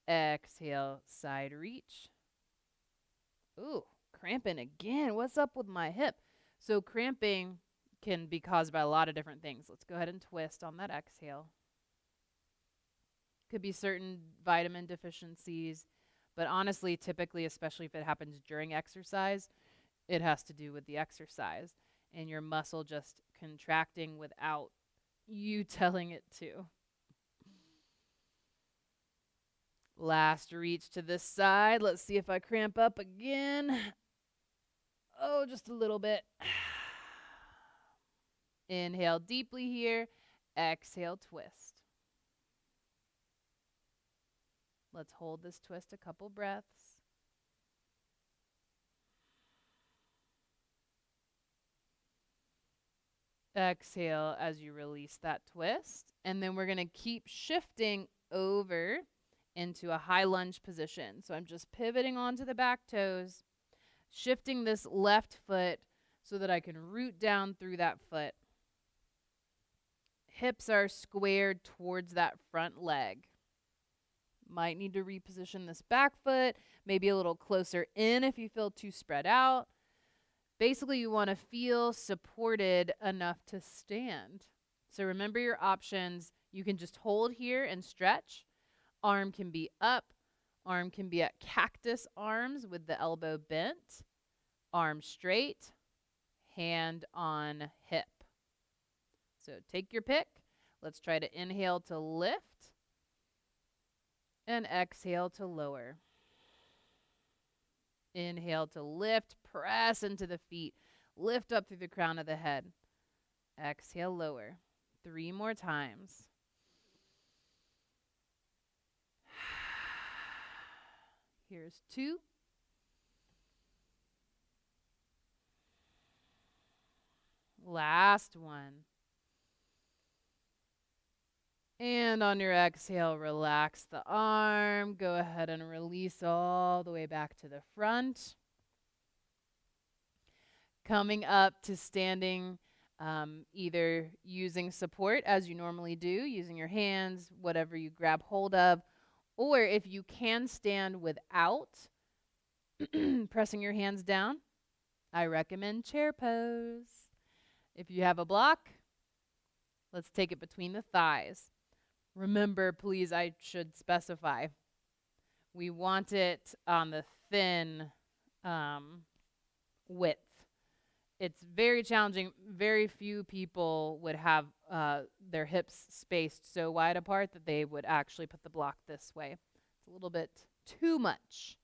Speaker 1: Exhale side reach. Ooh, cramping again. What's up with my hip? So cramping can be caused by a lot of different things. Let's go ahead and twist on that exhale. Could be certain vitamin deficiencies, but honestly, typically, especially if it happens during exercise, it has to do with the exercise and your muscle just contracting without you telling it to. Last reach to this side. Let's see if I cramp up again. Oh, just a little bit. Inhale deeply here. Exhale, twist. Let's hold this twist a couple breaths. Exhale as you release that twist. And then we're going to keep shifting over into a high lunge position. So I'm just pivoting onto the back toes, shifting this left foot so that I can root down through that foot. Hips are squared towards that front leg. Might need to reposition this back foot, maybe a little closer in if you feel too spread out. Basically, you want to feel supported enough to stand. So remember your options. You can just hold here and stretch. Arm can be up. Arm can be at cactus arms with the elbow bent. Arm straight. Hand on hip. So take your pick. Let's try to inhale to lift and exhale to lower. Inhale to lift, press into the feet, lift up through the crown of the head. Exhale, lower. 3 more times. Here's 2. Last one. And on your exhale, relax the arm. Go ahead and release all the way back to the front. Coming up to standing, either using support as you normally do, using your hands, whatever you grab hold of, or if you can stand without pressing your hands down, I recommend chair pose. If you have a block, let's take it between the thighs. Remember, please, I should specify, we want it on the thin width. It's very challenging. Very few people would have their hips spaced so wide apart that they would actually put the block this way. It's a little bit too much.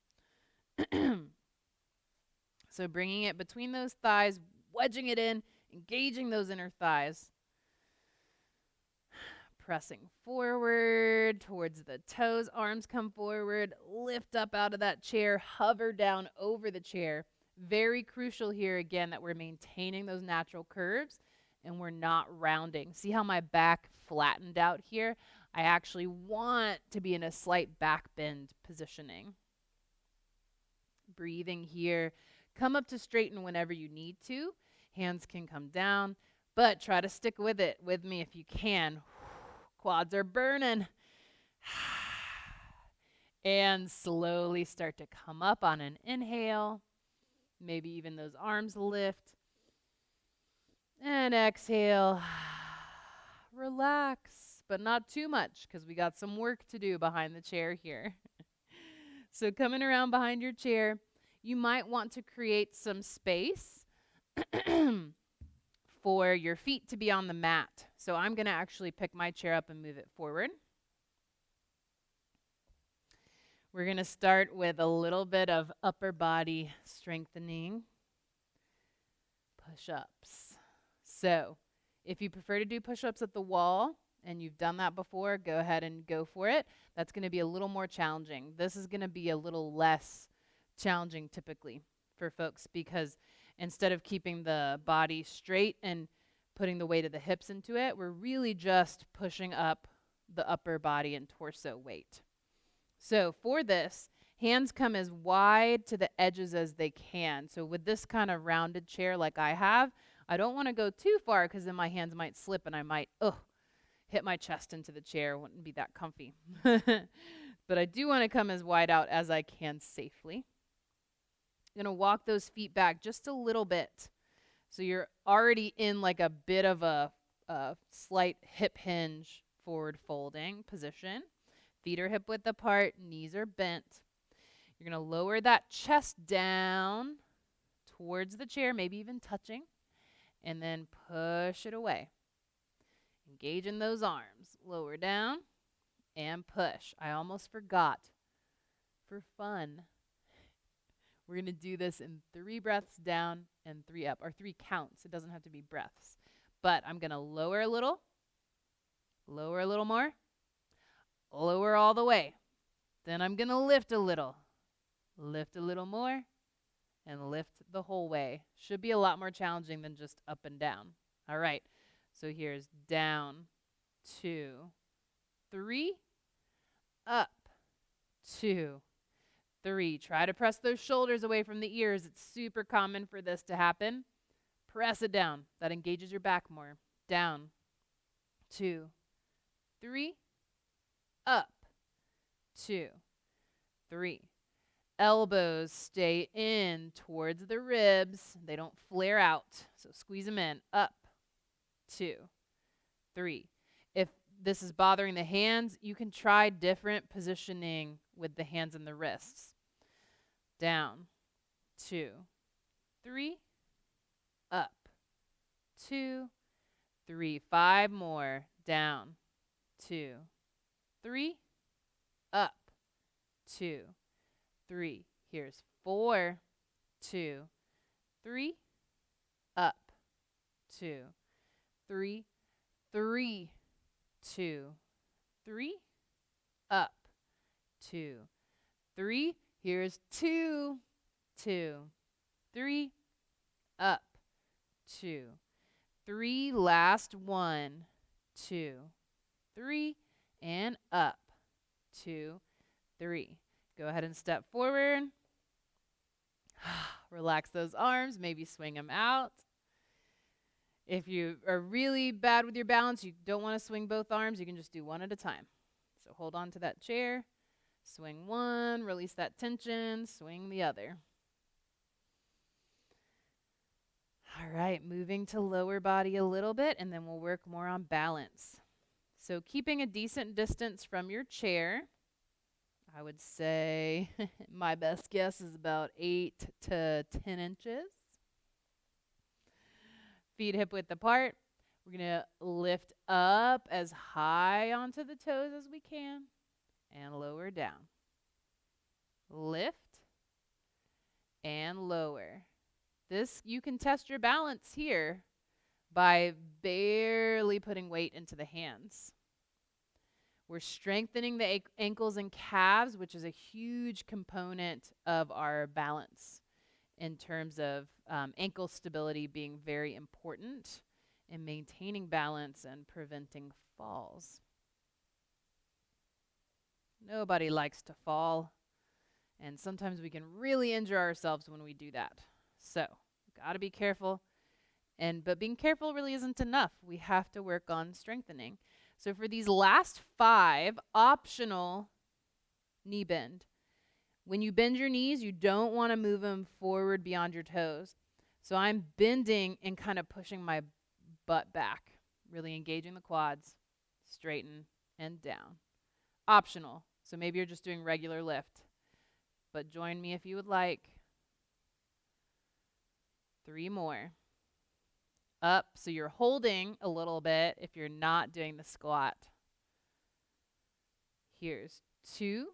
Speaker 1: So bringing it between those thighs, wedging it in, engaging those inner thighs. Pressing forward towards the toes, arms come forward, lift up out of that chair, hover down over the chair. Very crucial here again that we're maintaining those natural curves and we're not rounding. See how my back flattened out here? I actually want to be in a slight back bend positioning. Breathing here. Come up to straighten whenever you need to. Hands can come down, but try to stick with it with me if you can. Quads are burning. And slowly start to come up on an inhale. Maybe even those arms lift. And exhale. Relax, but not too much because we got some work to do behind the chair here. So coming around behind your chair, you might want to create some space for your feet to be on the mat. So I'm going to actually pick my chair up and move it forward. We're going to start with a little bit of upper body strengthening. Push-ups. So if you prefer to do push-ups at the wall and you've done that before, go ahead and go for it. That's going to be a little more challenging. This is going to be a little less challenging typically for folks because instead of keeping the body straight and putting the weight of the hips into it, we're really just pushing up the upper body and torso weight. So for this, hands come as wide to the edges as they can. So with this kind of rounded chair like I have, I don't want to go too far because then my hands might slip and I might hit my chest into the chair. It wouldn't be that comfy. But I do want to come as wide out as I can safely. Going to walk those feet back just a little bit. So you're already in like a bit of a slight hip hinge forward folding position. Feet are hip width apart, knees are bent. You're going to lower that chest down towards the chair, maybe even touching, and then push it away. Engage in those arms. Lower down and push. I almost forgot. For fun, we're going to do this in 3 breaths down and 3 up, or 3 counts. It doesn't have to be breaths. But I'm going to lower a little more, lower all the way. Then I'm going to lift a little. Lift a little more. And lift the whole way. Should be a lot more challenging than just up and down. All right. So here's down, 2, 3, up, 2, 3. Try to press those shoulders away from the ears. It's super common for this to happen. Press it down. That engages your back more. Down, 2, 3, up, 2, 3. Elbows stay in towards the ribs. They don't flare out. So squeeze them in. Up, 2, 3. If this is bothering the hands, you can try different positioning with the hands and the wrists. Down, 2, 3, up, 2, 3. 5 more. Down, 2, 3, up, 2, 3. Here's 4, 2, 3, up, 2, 3, 3, 2, 3, up, 2, 3. Here's 2, 2, 3, up, 2, 3. Last 1, 2, 3, and up, 2, 3. Go ahead and step forward. Relax those arms. Maybe swing them out. If you are really bad with your balance, you don't want to swing both arms, you can just do one at a time. So hold on to that chair. Swing one, release that tension, swing the other. All right, moving to lower body a little bit, and then we'll work more on balance. So keeping a decent distance from your chair. I would say my best guess is about 8 to 10 inches. Feet hip width apart. We're going to lift up as high onto the toes as we can and lower down. Lift and lower. This, you can test your balance here by barely putting weight into the hands. We're strengthening the ankles and calves, which is a huge component of our balance in terms of ankle stability being very important in maintaining balance and preventing falls. Nobody likes to fall, and sometimes we can really injure ourselves when we do that. So, gotta be careful. But being careful really isn't enough. We have to work on strengthening. So for these last 5, optional knee bend. When you bend your knees, you don't want to move them forward beyond your toes. So I'm bending and kind of pushing my butt back, really engaging the quads, straighten and down. Optional. So maybe you're just doing regular lift, but join me if you would like. 3 more. Up, so you're holding a little bit if you're not doing the squat. Here's 2.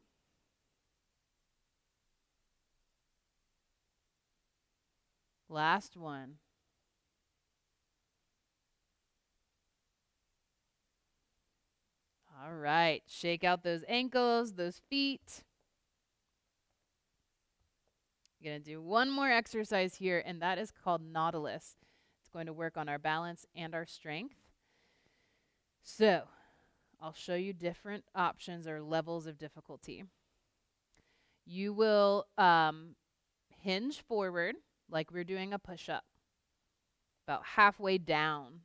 Speaker 1: Last one. All right, shake out those ankles, those feet. You're going to do one more exercise here, and that is called Nautilus. Going to work on our balance and our strength. So I'll show you different options or levels of difficulty. You will hinge forward like we're doing a push-up, about halfway down.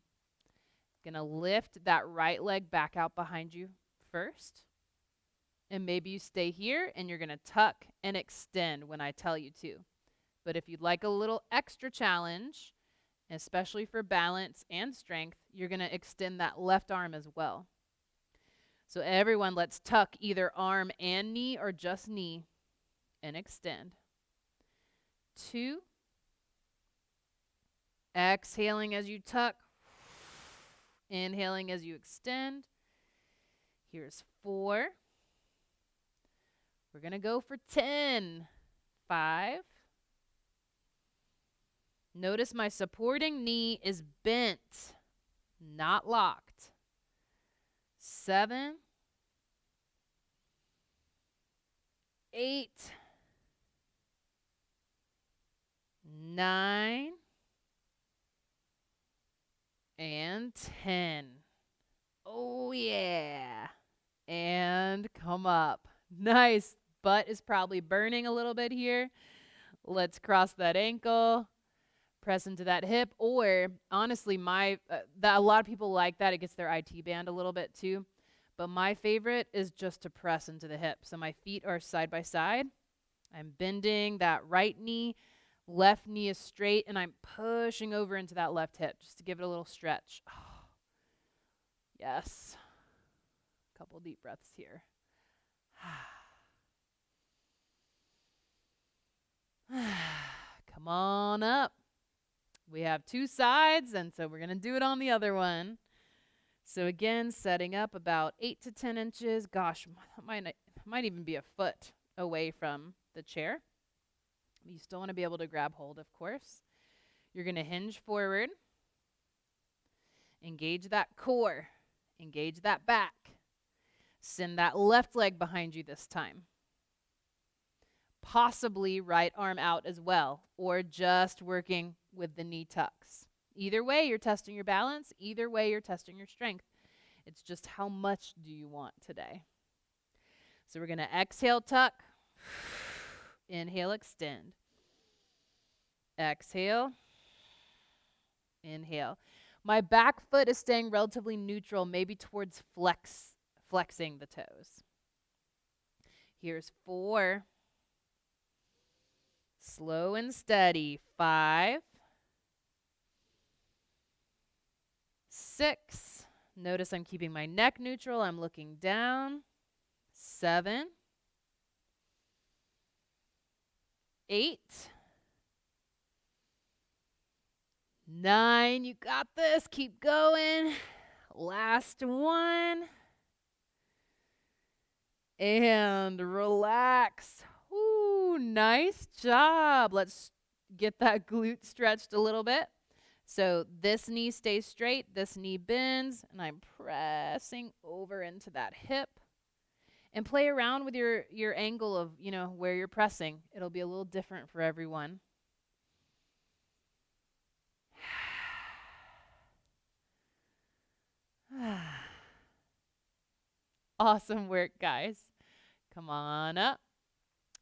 Speaker 1: Gonna lift that right leg back out behind you first, and maybe you stay here and you're gonna tuck and extend when I tell you to. But if you'd like a little extra challenge, especially for balance and strength, you're going to extend that left arm as well. So everyone, let's tuck either arm and knee or just knee and extend. 2. Exhaling as you tuck. Inhaling as you extend. Here's 4. We're going to go for 10. 5. Notice my supporting knee is bent, not locked. 7. 8, 9, and 10. Oh, yeah. And come up. Nice. Butt is probably burning a little bit here. Let's cross that ankle, press into that hip, or honestly, a lot of people like that. It gets their IT band a little bit too. But my favorite is just to press into the hip. So my feet are side by side. I'm bending that right knee. Left knee is straight, and I'm pushing over into that left hip just to give it a little stretch. Oh, yes. Couple deep breaths here. Come on up. We have 2 sides, and so we're going to do it on the other one. So again, setting up about 8 to 10 inches. Gosh, might even be a foot away from the chair. You still want to be able to grab hold, of course. You're going to hinge forward. Engage that core. Engage that back. Send that left leg behind you this time. Possibly right arm out as well, or just working with the knee tucks. Either way, you're testing your balance. Either way, you're testing your strength. It's just how much do you want today. So we're going to exhale, tuck. Inhale, extend. Exhale. Inhale. My back foot is staying relatively neutral, maybe towards flexing the toes. Here's 4. Slow and steady. 5. 6. Notice I'm keeping my neck neutral. I'm looking down. 7. 8. 9. You got this. Keep going. Last one. And relax. Ooh, nice job. Let's get that glute stretched a little bit. So this knee stays straight, this knee bends, and I'm pressing over into that hip. And play around with your angle of, where you're pressing. It'll be a little different for everyone. Awesome work, guys. Come on up.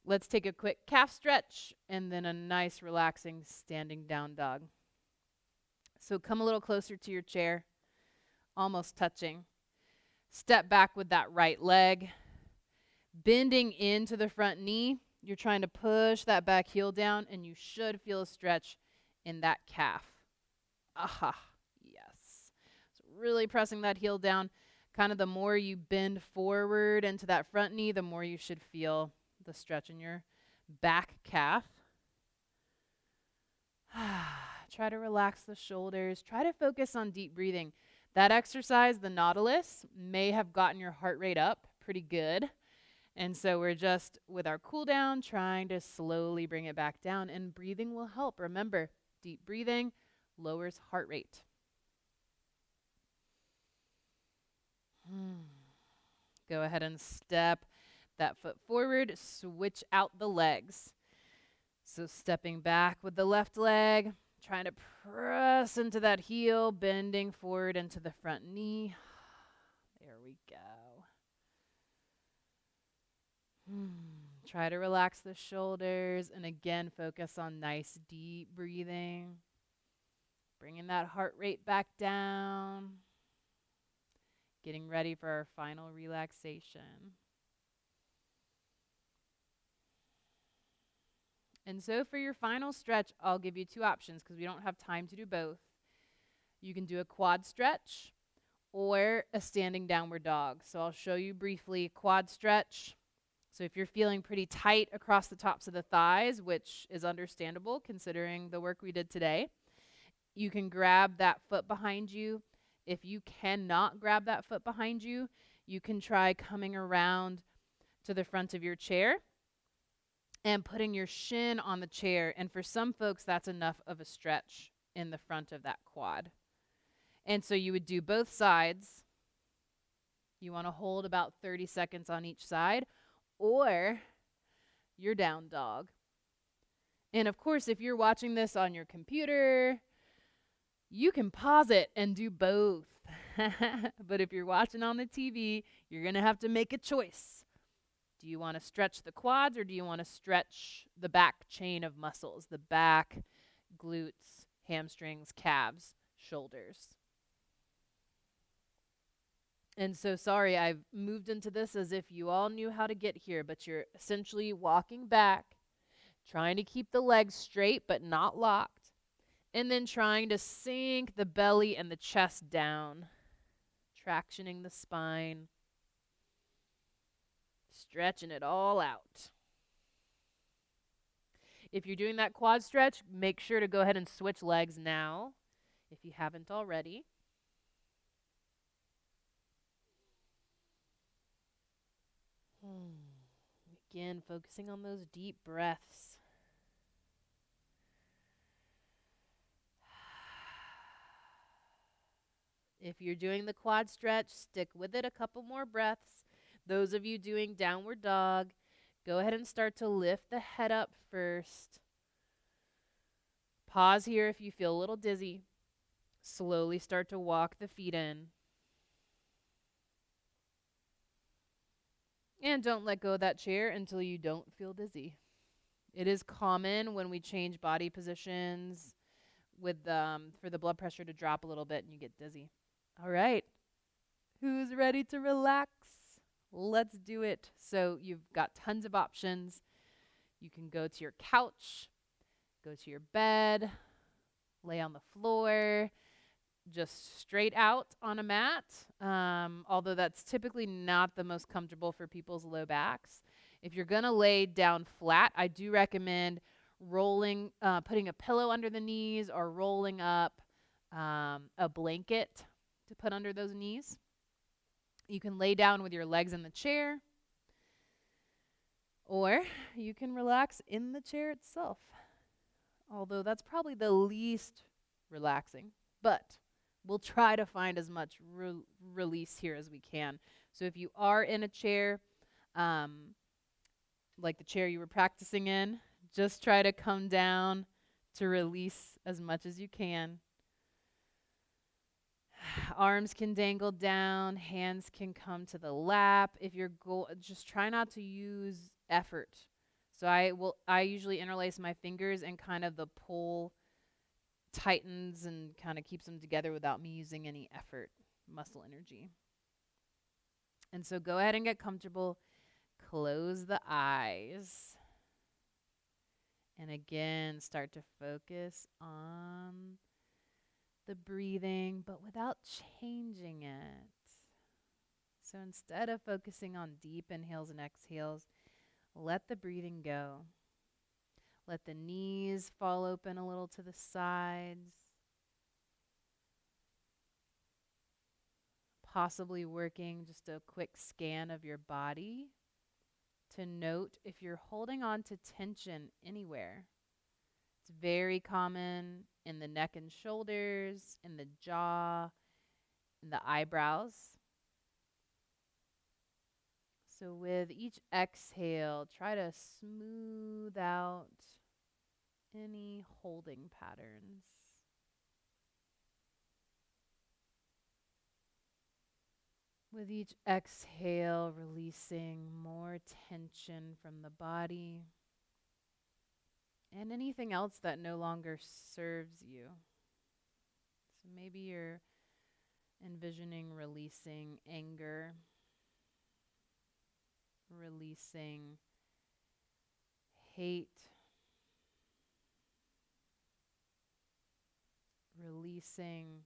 Speaker 1: Let's take a quick calf stretch and then a nice relaxing standing down dog. So come a little closer to your chair, almost touching. Step back with that right leg. Bending into the front knee, you're trying to push that back heel down, and you should feel a stretch in that calf. Aha, yes. So really pressing that heel down. Kind of the more you bend forward into that front knee, the more you should feel the stretch in your back calf. Try to relax the shoulders. Try to focus on deep breathing. That exercise, the Nautilus, may have gotten your heart rate up pretty good. And so we're just, with our cool down, trying to slowly bring it back down. And breathing will help. Remember, deep breathing lowers heart rate. Go ahead and step that foot forward. Switch out the legs. So stepping back with the left leg. Trying to press into that heel, bending forward into the front knee. There we go. Try to relax the shoulders, and again, focus on nice deep breathing. Bringing that heart rate back down. Getting ready for our final relaxation. And so for your final stretch, I'll give you 2 options because we don't have time to do both. You can do a quad stretch or a standing downward dog. So I'll show you briefly quad stretch. So if you're feeling pretty tight across the tops of the thighs, which is understandable considering the work we did today, you can grab that foot behind you. If you cannot grab that foot behind you, you can try coming around to the front of your chair and putting your shin on the chair. And for some folks, that's enough of a stretch in the front of that quad. And so you would do both sides. You want to hold about 30 seconds on each side. Or you're down dog. And of course, if you're watching this on your computer, you can pause it and do both. But if you're watching on the TV, you're going to have to make a choice. Do you want to stretch the quads or do you want to stretch the back chain of muscles, the back, glutes, hamstrings, calves, shoulders? And so, sorry, I've moved into this as if you all knew how to get here, but you're essentially walking back, trying to keep the legs straight but not locked, and then trying to sink the belly and the chest down, tractioning the spine, stretching it all out. If you're doing that quad stretch, make sure to go ahead and switch legs now if you haven't already. Again, focusing on those deep breaths. If you're doing the quad stretch, stick with it a couple more breaths. Those of you doing downward dog, go ahead and start to lift the head up first. Pause here if you feel a little dizzy. Slowly start to walk the feet in. And don't let go of that chair until you don't feel dizzy. It is common when we change body positions with for the blood pressure to drop a little bit and you get dizzy. All right. Who's ready to relax? Let's do it. So you've got tons of options. You can go to your couch, go to your bed, lay on the floor, just straight out on a mat, although that's typically not the most comfortable for people's low backs. If you're going to lay down flat, I do recommend rolling, putting a pillow under the knees or rolling up a blanket to put under those knees. You can lay down with your legs in the chair, or you can relax in the chair itself, although that's probably the least relaxing, but we'll try to find as much release here as we can. So if you are in a chair, like the chair you were practicing in, just try to come down to release as much as you can. Arms can dangle down, hands can come to the lap. If you're just try not to use effort. So I usually interlace my fingers and kind of the pull tightens and kind of keeps them together without me using any effort, muscle energy. And so go ahead and get comfortable. Close the eyes. And again, start to focus on the breathing, but without changing it. So instead of focusing on deep inhales and exhales, let the breathing go. Let the knees fall open a little to the sides. Possibly working just a quick scan of your body to note if you're holding on to tension anywhere. It's very common in the neck and shoulders, in the jaw, in the eyebrows. So with each exhale, try to smooth out any holding patterns. With each exhale, releasing more tension from the body and anything else that no longer serves you. So maybe you're envisioning releasing anger, releasing hate, releasing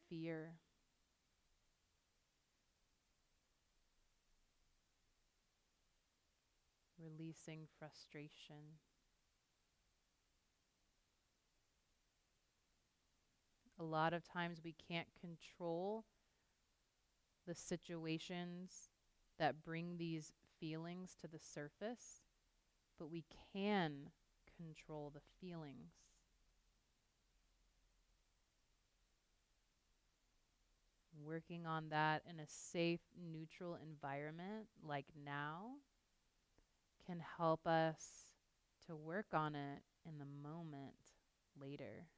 Speaker 1: fear. Releasing frustration. A lot of times we can't control the situations that bring these feelings to the surface, but we can control the feelings. Working on that in a safe, neutral environment like now can help us to work on it in the moment later.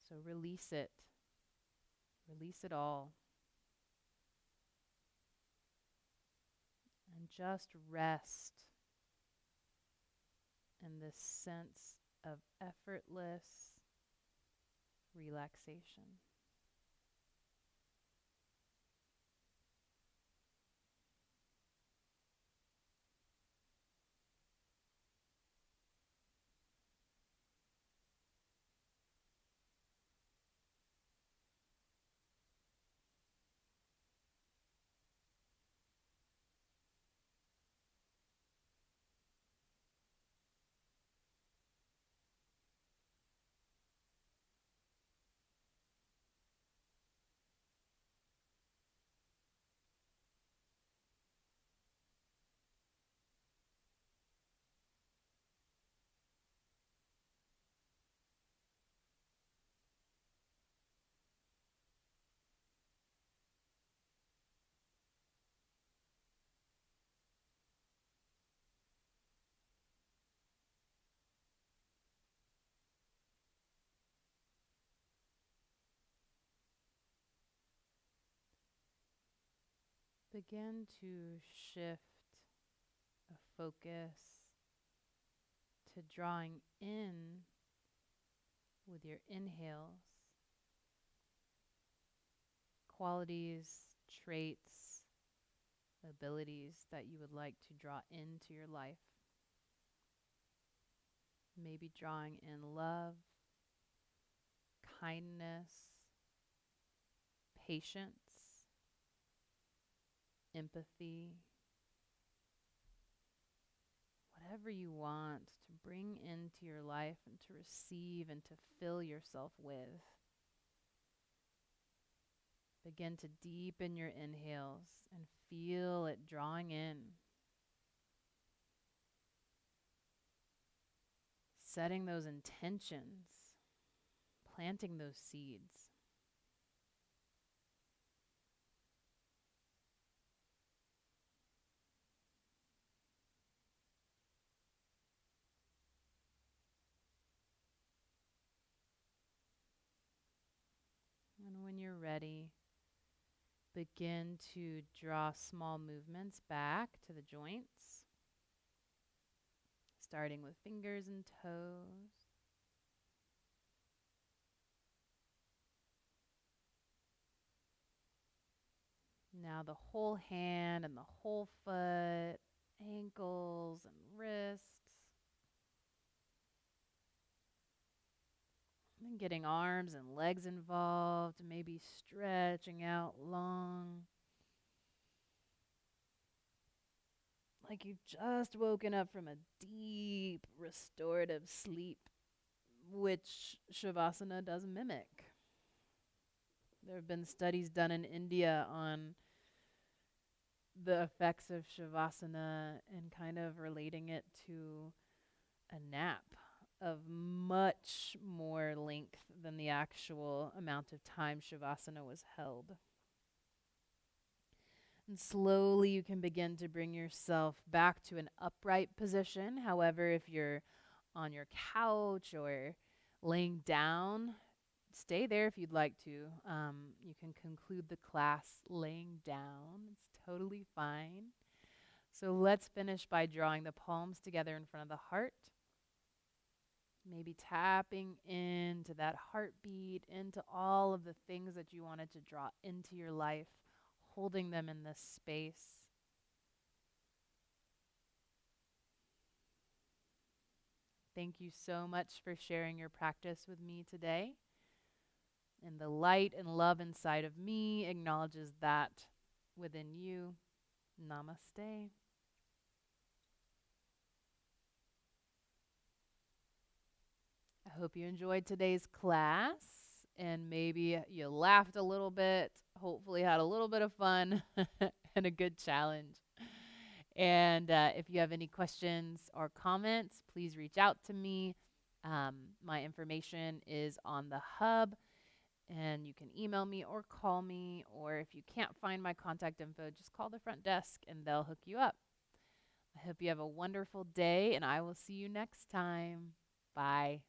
Speaker 1: So release it. Release it all. And just rest in this sense of effortless relaxation. Begin to shift a focus to drawing in with your inhales qualities, traits, abilities that you would like to draw into your life. Maybe drawing in love, kindness, patience, empathy, whatever you want to bring into your life and to receive and to fill yourself with. Begin to deepen your inhales and feel it drawing in. Setting those intentions, planting those seeds. And when you're ready, begin to draw small movements back to the joints, starting with fingers and toes. Now the whole hand and the whole foot, ankles and wrists. And getting arms and legs involved, maybe stretching out long. Like you've just woken up from a deep restorative sleep, which Shavasana does mimic. There have been studies done in India on the effects of Shavasana and kind of relating it to a nap of much more length than the actual amount of time Shavasana was held. And slowly you can begin to bring yourself back to an upright position. However, if you're on your couch or laying down, stay there if you'd like to. You can conclude the class laying down. It's totally fine. So let's finish by drawing the palms together in front of the heart. Maybe tapping into that heartbeat, into all of the things that you wanted to draw into your life, holding them in this space. Thank you so much for sharing your practice with me today. And the light and love inside of me acknowledges that within you. Namaste. I hope you enjoyed today's class and maybe you laughed a little bit, hopefully had a little bit of fun and a good challenge. And if you have any questions or comments, please reach out to me. My information is on the hub. and you can email me or call me, or if you can't find my contact info, just call the front desk and they'll hook you up. I hope you have a wonderful day, and I will see you next time. Bye.